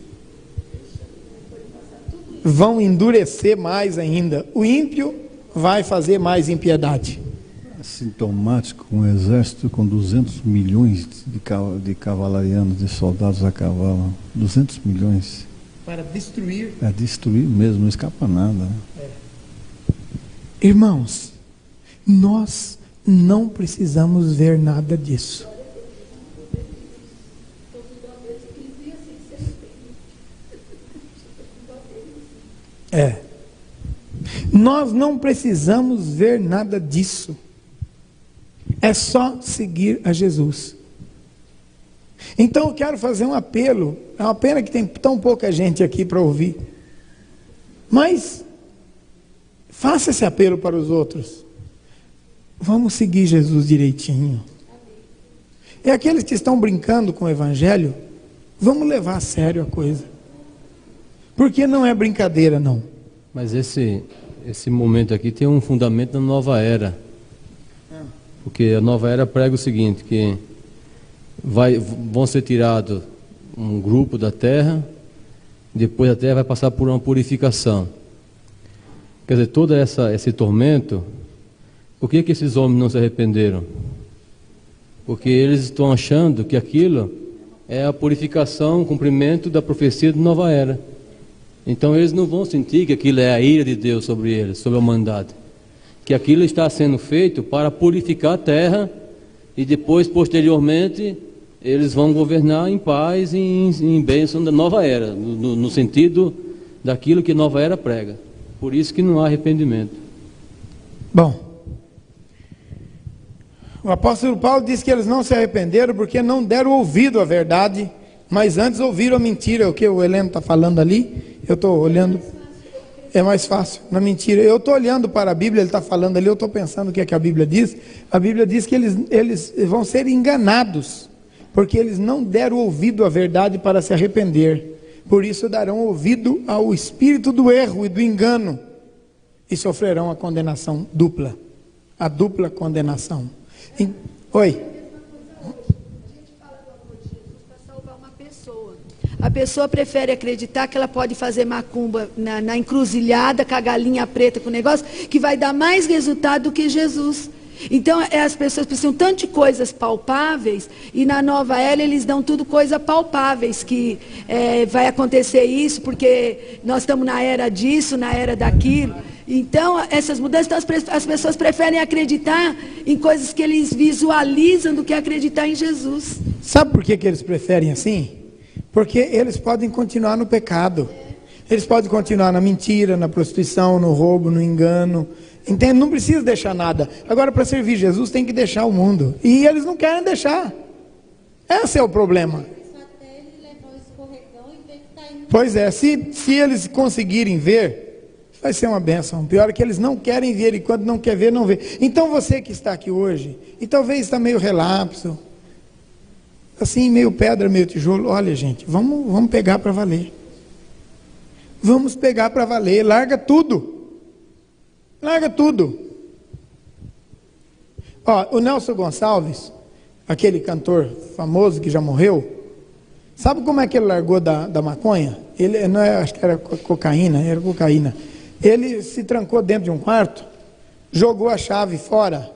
S1: Vão endurecer mais ainda. O ímpio vai fazer mais impiedade.
S3: É sintomático um exército com 200 milhões de cavalarianos, de soldados a cavalo. 200 milhões.
S1: Para destruir.
S3: É destruir mesmo, não escapa nada.
S1: Irmãos, nós não precisamos ver nada disso. Nós não precisamos ver nada disso. É só seguir a Jesus. Então eu quero fazer um apelo. É uma pena que tem tão pouca gente aqui para ouvir. Mas faça esse apelo para os outros. Vamos seguir Jesus direitinho. E aqueles que estão brincando com o Evangelho, vamos levar a sério a coisa. Porque não é brincadeira, não.
S5: Mas esse momento aqui tem um fundamento na nova era. Porque a nova era prega o seguinte, que vão ser tirados um grupo da terra, depois a terra vai passar por uma purificação. Quer dizer, todo esse tormento, por que esses homens não se arrependeram? Porque eles estão achando que aquilo é a purificação, o cumprimento da profecia de nova era. Então eles não vão sentir que aquilo é a ira de Deus sobre eles, sobre a humanidade. Que aquilo está sendo feito para purificar a terra e depois, posteriormente, eles vão governar em paz e em bênção da nova era, no sentido daquilo que a nova era prega. Por isso que não há arrependimento.
S1: Bom, o apóstolo Paulo diz que eles não se arrependeram porque não deram ouvido à verdade, mas antes ouviram a mentira. O que o Heleno está falando ali, eu estou olhando, é mais fácil, na mentira. Eu estou olhando para a Bíblia, ele está falando ali, eu estou pensando o que é que a Bíblia diz. A Bíblia diz que eles vão ser enganados, porque eles não deram ouvido à verdade para se arrepender. Por isso darão ouvido ao espírito do erro e do engano, e sofrerão a condenação dupla, a dupla condenação. Oi.
S2: A pessoa prefere acreditar que ela pode fazer macumba na encruzilhada, com a galinha preta, com o negócio, que vai dar mais resultado do que Jesus. Então, as pessoas precisam tanto de coisas palpáveis, e na nova era eles dão tudo coisas palpáveis, que vai acontecer isso, porque nós estamos na era disso, na era daquilo. Então, essas mudanças, as pessoas preferem acreditar em coisas que eles visualizam do que acreditar em Jesus.
S1: Sabe por que eles preferem assim? Porque eles podem continuar no pecado. Eles podem continuar na mentira, na prostituição, no roubo, no engano. Entende? Não precisa deixar nada. Agora, para servir Jesus, tem que deixar o mundo. E eles não querem deixar. Esse é o problema. Pois é, se eles conseguirem ver, vai ser uma bênção. Pior é que eles não querem ver, e quando não quer ver, não vê. Então você que está aqui hoje, e talvez está meio relapso, assim, meio pedra, meio tijolo, olha gente, vamos pegar para valer. Vamos pegar para valer, larga tudo. Larga tudo. Ó, o Nelson Gonçalves, aquele cantor famoso que já morreu, sabe como é que ele largou da maconha? Ele, não é, acho que era cocaína, Ele se trancou dentro de um quarto, jogou a chave fora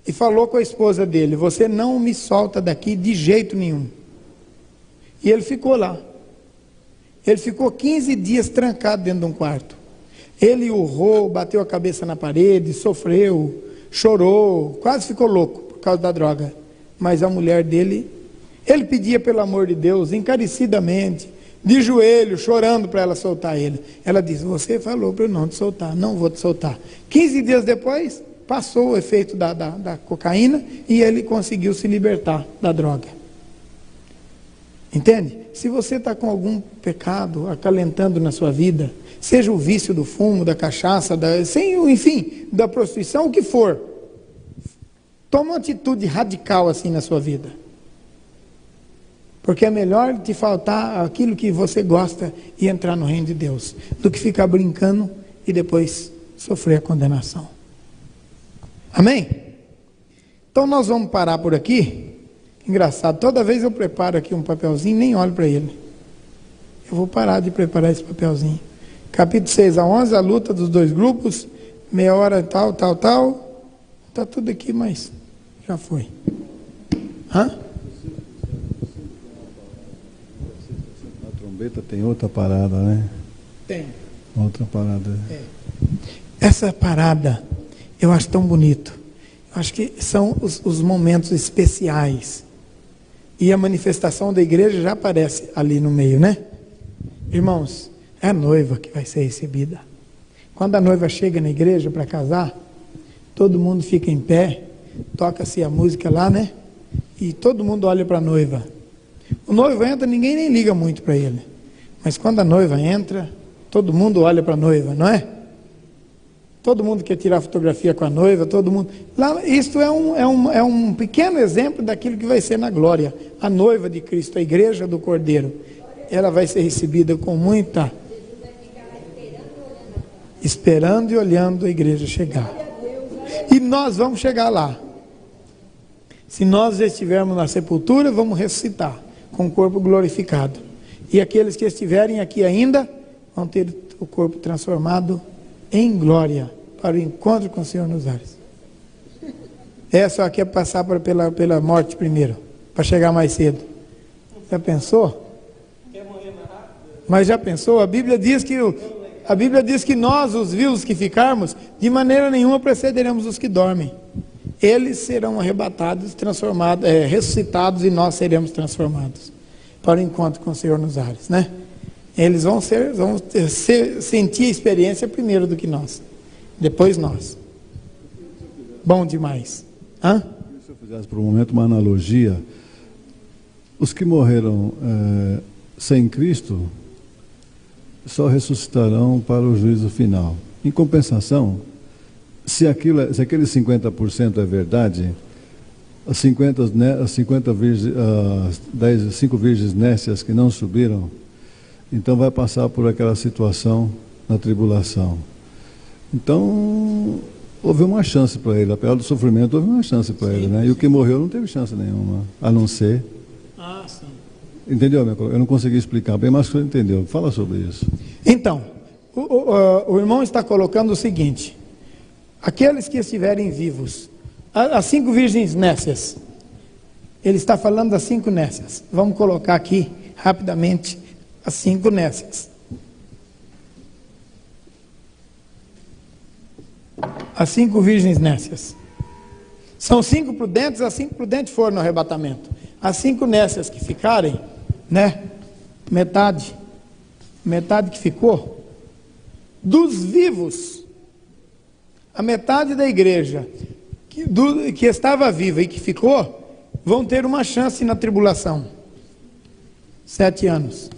S1: e falou com a esposa dele: você não me solta daqui de jeito nenhum. E ele ficou lá. Ele ficou 15 dias trancado dentro de um quarto. Ele urrou, bateu a cabeça na parede, sofreu, chorou, quase ficou louco por causa da droga. Mas a mulher dele, ele pedia pelo amor de Deus, encarecidamente, de joelho, chorando para ela soltar ele. Ela disse: você falou para eu não te soltar, não vou te soltar. 15 dias depois, passou o efeito da cocaína e ele conseguiu se libertar da droga. Entende? Se você está com algum pecado acalentando na sua vida, seja o vício do fumo, da cachaça, enfim, da prostituição, o que for, toma uma atitude radical assim na sua vida. Porque é melhor te faltar aquilo que você gosta e entrar no reino de Deus, do que ficar brincando e depois sofrer a condenação. Amém? Então nós vamos parar por aqui. Engraçado, toda vez eu preparo aqui um papelzinho, nem olho para ele. Eu vou parar de preparar esse papelzinho. Capítulo 6 a 11, a luta dos dois grupos, meia hora tal. Está tudo aqui, mas já foi. Hã?
S3: A trombeta tem outra parada, né?
S1: Tem.
S3: Outra parada.
S1: Essa parada, eu acho tão bonito. Eu acho que são os momentos especiais. E a manifestação da igreja já aparece ali no meio, né? Irmãos, é a noiva que vai ser recebida. Quando a noiva chega na igreja para casar, todo mundo fica em pé, toca-se a música lá, né? E todo mundo olha para a noiva. O noivo entra, ninguém nem liga muito para ele. Mas quando a noiva entra, todo mundo olha para a noiva, não é? Todo mundo quer tirar fotografia com a noiva, todo mundo. Lá, isto é um pequeno exemplo daquilo que vai ser na glória. A noiva de Cristo, a igreja do Cordeiro, ela vai ser recebida com muita... esperando e olhando a igreja chegar. E nós vamos chegar lá. Se nós estivermos na sepultura, vamos ressuscitar com o corpo glorificado. E aqueles que estiverem aqui ainda vão ter o corpo transformado em glória para o encontro com o Senhor nos ares. Só quer passar pela morte primeiro, para chegar mais cedo. Já pensou? Mas já pensou? A Bíblia diz que nós, os vivos que ficarmos, de maneira nenhuma precederemos os que dormem. Eles serão arrebatados, transformados, ressuscitados, e nós seremos transformados para o encontro com o Senhor nos ares, né? Eles vão sentir a experiência primeiro do que nós, depois nós. Bom demais. Hã?
S3: Se eu fizesse por um momento uma analogia, os que morreram sem Cristo só ressuscitarão para o juízo final. Em compensação, se aqueles 50% é verdade, as 5 virgens nécias que não subiram, então vai passar por aquela situação na tribulação. Então, houve uma chance para ele, apesar do sofrimento, houve uma chance para ele, né? E o que morreu não teve chance nenhuma, a não ser...
S1: sim.
S3: Entendeu, meu? Eu não consegui explicar bem, mas você entendeu. Fala sobre isso.
S1: Então, o irmão está colocando o seguinte: aqueles que estiverem vivos, as 5 virgens nécias, ele está falando das 5 nécias. Vamos colocar aqui, rapidamente, as 5 nécias. As 5 virgens nécias. São 5 prudentes, as 5 prudentes foram no arrebatamento. As 5 nécias que ficarem, né? Metade que ficou, dos vivos, a metade da igreja que estava viva e que ficou, vão ter uma chance na tribulação. 7 anos.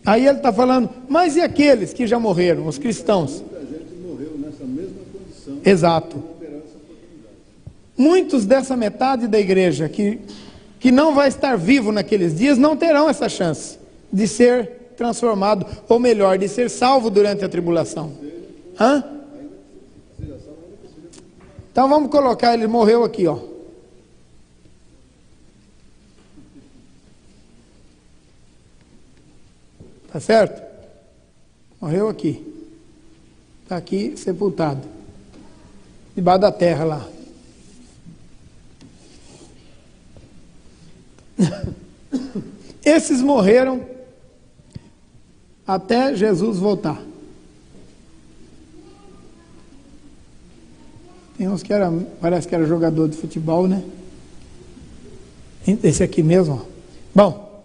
S1: Aí ele está falando, mas e aqueles que já morreram, os cristãos?
S3: Muita gente morreu nessa mesma condição.
S1: Exato. Muitos dessa metade da igreja que não vai estar vivo naqueles dias, não terão essa chance de ser transformado, ou melhor, de ser salvo durante a tribulação. Hã? Então vamos colocar, ele morreu aqui, ó. Tá certo? Morreu aqui. Está aqui sepultado. Debaixo da terra lá. Esses morreram até Jesus voltar. Tem uns que parece que era jogador de futebol, né? Esse aqui mesmo, ó. Bom,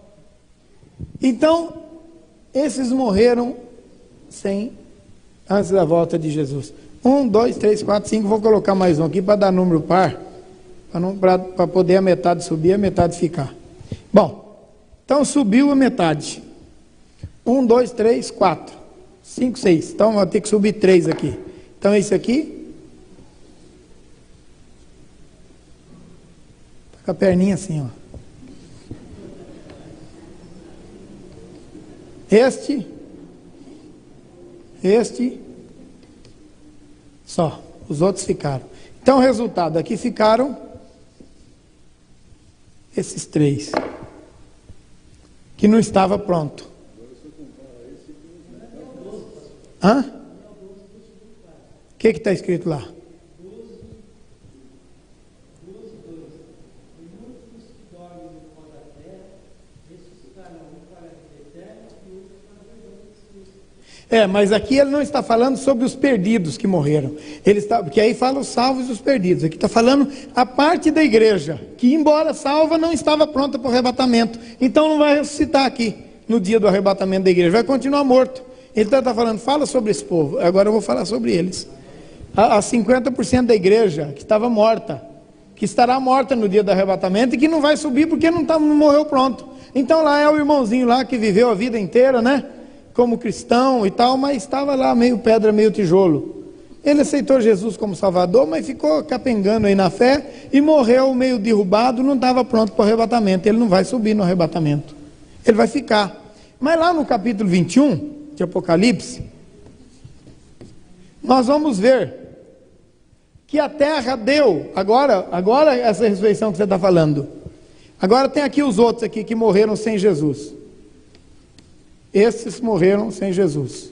S1: então, esses morreram antes da volta de Jesus. 1, 2, 3, 4, 5, vou colocar mais um aqui para dar número par, para poder a metade subir e a metade ficar. Bom, então subiu a metade. 1, 2, 3, 4, 5, 6. Então vou ter que subir 3 aqui. Então esse aqui. Com a perninha assim, ó. Este, só. Os outros ficaram. Então o resultado, aqui ficaram esses 3, que não estava pronto. Hã? O que está escrito lá? Mas aqui ele não está falando sobre os perdidos que morreram. Porque aí fala os salvos e os perdidos. Aqui está falando a parte da igreja, que embora salva, não estava pronta para o arrebatamento. Então não vai ressuscitar aqui, no dia do arrebatamento da igreja. Vai continuar morto. Ele está falando, fala sobre esse povo. Agora eu vou falar sobre eles. A 50% da igreja que estava morta, que estará morta no dia do arrebatamento e que não vai subir porque não morreu pronto. Então lá é o irmãozinho lá que viveu a vida inteira, né? Como cristão e tal, mas estava lá meio pedra, meio tijolo. Ele aceitou Jesus como Salvador, mas ficou capengando aí na fé e morreu meio derrubado, não estava pronto para o arrebatamento. Ele não vai subir no arrebatamento, ele vai ficar. Mas lá no capítulo 21 de Apocalipse, nós vamos ver que a terra deu, agora essa ressurreição que você está falando, agora tem aqui os outros aqui que morreram sem Jesus. Esses morreram sem Jesus.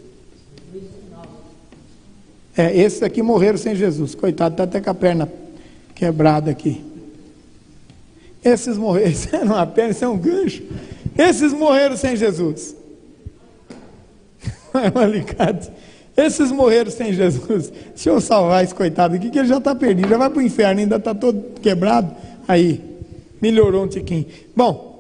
S1: Esses aqui morreram sem Jesus. Coitado, está até com a perna quebrada aqui. Esses morreram, isso não é uma perna, isso é um gancho. Esses morreram sem Jesus. É um alicate. Esses morreram sem Jesus. Deixa eu salvar esse coitado aqui, que ele já está perdido, já vai para o inferno, ainda está todo quebrado. Aí, melhorou um tiquinho. Bom,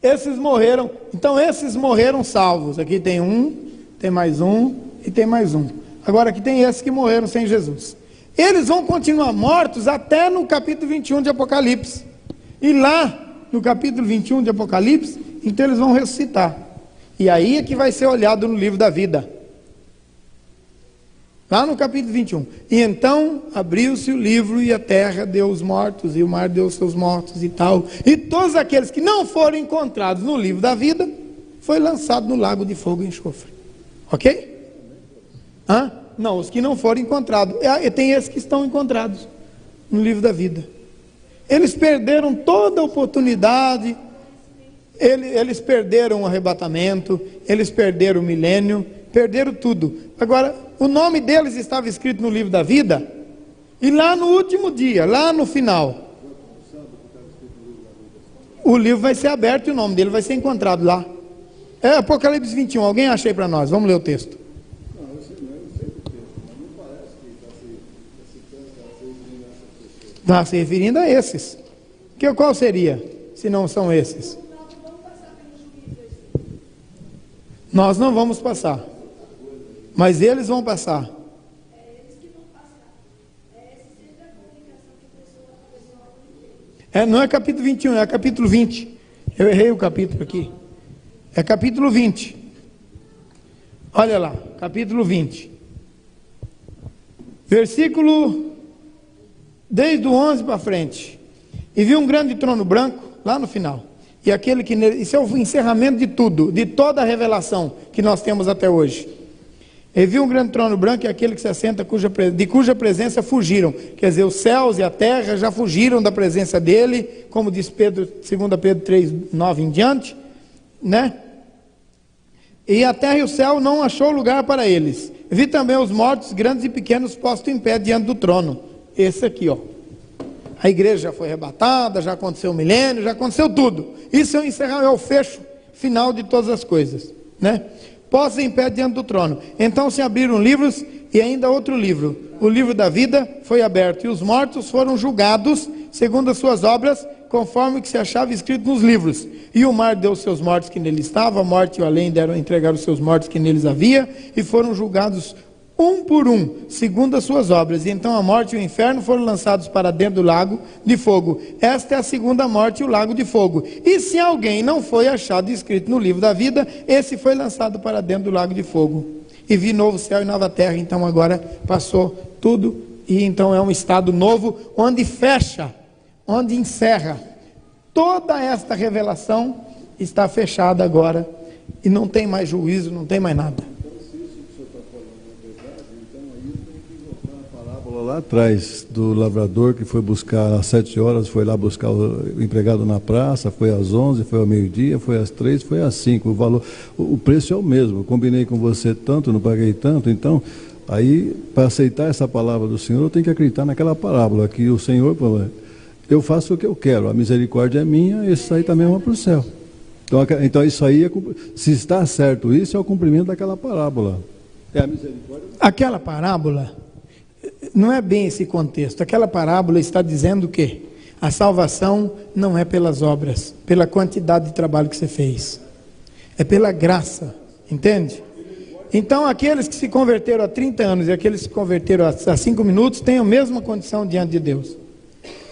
S1: esses morreram, então esses morreram salvos. Aqui tem um, tem mais um e tem mais um. Agora aqui tem esses que morreram sem Jesus. Eles vão continuar mortos até no capítulo 21 de Apocalipse. E lá no capítulo 21 de Apocalipse, então eles vão ressuscitar. E aí é que vai ser olhado no livro da vida. Lá no capítulo 21. E então abriu-se o livro e a terra deu os mortos e o mar deu os seus mortos e tal. E todos aqueles que não foram encontrados no livro da vida, foi lançado no lago de fogo e enxofre. Ok? Não, os que não foram encontrados. Tem esses que estão encontrados no livro da vida. Eles perderam toda a oportunidade. Eles perderam o arrebatamento. Eles perderam o milênio. Perderam tudo. Agora, o nome deles estava escrito no livro da vida, e lá no último dia, lá no final, o livro vai ser aberto e o nome dele vai ser encontrado lá. Apocalipse 21, alguém acha aí para nós? Vamos ler o texto. Está se referindo a esses. Qual seria, se não são esses? Nós não vamos passar. Mas eles vão passar. Não é capítulo 21, é capítulo 20. Eu errei o capítulo aqui. É capítulo 20. Olha lá, capítulo 20. Versículo, desde o 11 para frente. E vi um grande trono branco, lá no final. E aquele que nele, isso é o encerramento de tudo, de toda a revelação que nós temos até hoje. E viu um grande trono branco e aquele que se assenta, de cuja presença fugiram. Quer dizer, os céus e a terra já fugiram da presença dele, como diz Pedro, 2 Pedro 3, 9 em diante, né? E a terra e o céu não achou lugar para eles. Vi também os mortos, grandes e pequenos, postos em pé diante do trono. Esse aqui, ó. A igreja já foi arrebatada, já aconteceu o milênio, já aconteceu tudo. Isso é o fecho final de todas as coisas. né? Postos em pé diante do trono. Então se abriram livros, e ainda outro livro, o livro da vida foi aberto, e os mortos foram julgados segundo as suas obras, conforme o que se achava escrito nos livros. E o mar deu seus mortos que nele estavam, a morte e o além deram entregar os seus mortos que neles havia, e foram julgados um por um, segundo as suas obras. E então a morte e o inferno foram lançados para dentro do lago de fogo. Esta é a segunda morte, o lago de fogo. E se alguém não foi achado escrito no livro da vida, esse foi lançado para dentro do lago de fogo. E vi novo céu e nova terra. Então agora passou tudo, e então é um estado novo, onde fecha, onde encerra. Toda esta revelação está fechada agora, e não tem mais juízo, não tem mais nada.
S3: Lá atrás, do lavrador que foi buscar às 7 horas, foi lá buscar o empregado na praça, foi às 11, foi ao meio-dia, foi às 3, foi às 5. O valor, o preço é o mesmo. Eu combinei com você tanto, não paguei tanto. Então, aí, para aceitar essa palavra do Senhor, eu tenho que acreditar naquela parábola, que o Senhor, eu faço o que eu quero, a misericórdia é minha, isso aí também é para o céu. Então isso aí, se está certo, isso é o cumprimento daquela parábola. É a misericórdia.
S1: Aquela parábola não é bem esse contexto. Aquela parábola está dizendo que a salvação não é pelas obras, pela quantidade de trabalho que você fez, é pela graça, entende? Então aqueles que se converteram há 30 anos e aqueles que se converteram há 5 minutos têm a mesma condição diante de Deus.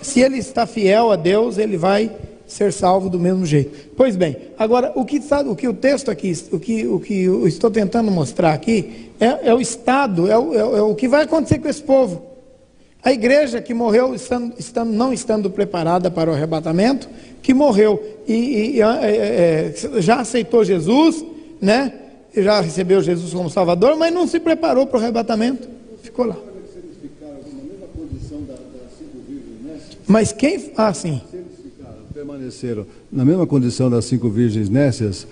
S1: Se ele está fiel a Deus, ele vai ser salvo do mesmo jeito. Pois bem, agora o que o texto aqui, o que eu estou tentando mostrar aqui é o estado, é o que vai acontecer com esse povo. A igreja que morreu não estando preparada para o arrebatamento, que morreu já aceitou Jesus, né? Já recebeu Jesus como Salvador, mas não se preparou para o arrebatamento, ficou lá. Mas quem... sim.
S3: Permaneceram na mesma condição das 5 virgens nécias.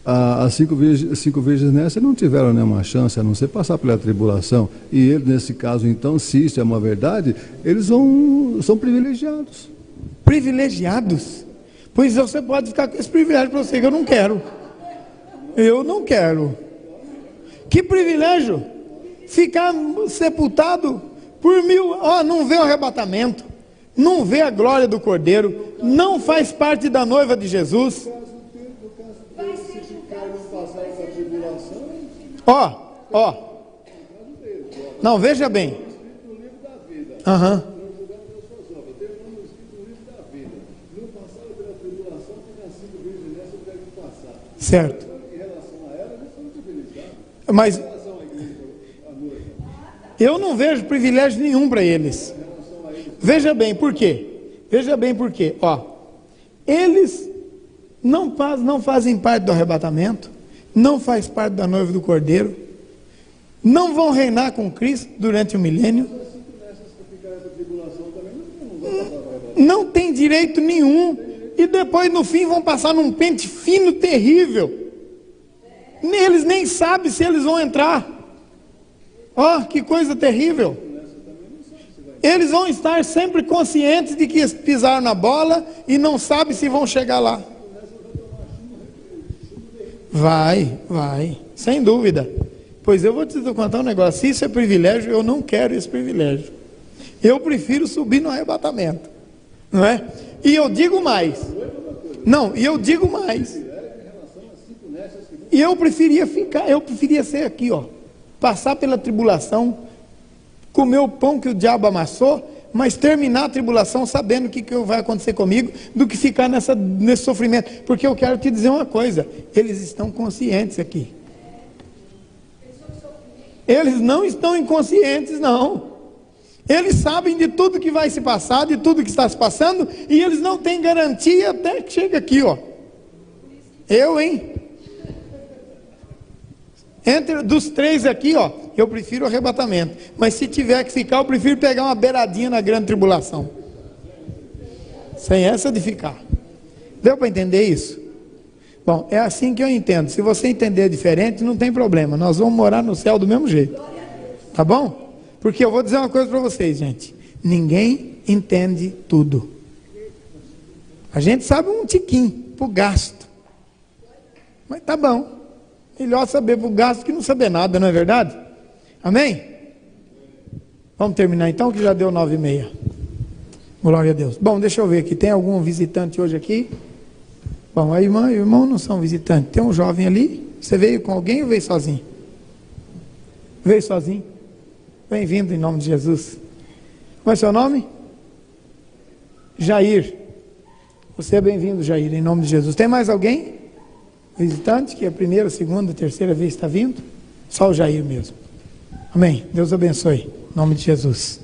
S3: As 5 virgens nécias não tiveram nenhuma chance a não ser passar pela tribulação. E eles, nesse caso, então, se isso é uma verdade, eles são privilegiados.
S1: Privilegiados? Pois você pode ficar com esse privilégio para você, que eu não quero. Eu não quero. Que privilégio? Ficar sepultado por 1000... não vê o arrebatamento, não vê a glória do Cordeiro, não faz parte da noiva de Jesus. Não, veja bem. Certo. Mas eu não vejo privilégio nenhum para eles. Veja bem por quê. Eles não fazem parte do arrebatamento, não faz parte da noiva do Cordeiro, não vão reinar com Cristo durante o milênio, não tem direito nenhum, e depois no fim vão passar num pente fino terrível. Eles nem sabem se eles vão entrar. Que coisa terrível. Eles vão estar sempre conscientes de que pisaram na bola e não sabem se vão chegar lá. Vai, sem dúvida. Pois eu vou te contar um negócio. Se isso é privilégio, eu não quero esse privilégio. Eu prefiro subir no arrebatamento, não é? E eu digo mais. E eu preferia ser aqui, passar pela tribulação, comer o pão que o diabo amassou, mas terminar a tribulação sabendo o que vai acontecer comigo, do que ficar nesse sofrimento. Porque eu quero te dizer uma coisa, eles estão conscientes aqui. Eles não estão inconscientes, não. Eles sabem de tudo que vai se passar, de tudo que está se passando, e eles não têm garantia até que chega aqui, Dos 3 aqui, eu prefiro o arrebatamento. Mas se tiver que ficar, eu prefiro pegar uma beiradinha na grande tribulação. Sem essa de ficar. Deu para entender isso? Bom, é assim que eu entendo. Se você entender diferente, não tem problema. Nós vamos morar no céu do mesmo jeito. Tá bom? Porque eu vou dizer uma coisa para vocês, gente. Ninguém entende tudo. A gente sabe um tiquinho pro gasto. Mas tá bom. Melhor saber bugaço que não saber nada, não é verdade? Amém? Vamos terminar então, que já deu 9h30. Glória a Deus. Bom, deixa eu ver aqui, tem algum visitante hoje aqui? Bom, a irmã e o irmão não são visitantes. Tem um jovem ali. Você veio com alguém ou veio sozinho? Veio sozinho? Bem-vindo em nome de Jesus. Qual é o seu nome? Jair. Você é bem-vindo, Jair, em nome de Jesus. Tem mais alguém? Visitante, que é a primeira, segunda, terceira vez está vindo? Só o Jair mesmo. Amém. Deus abençoe. Em nome de Jesus.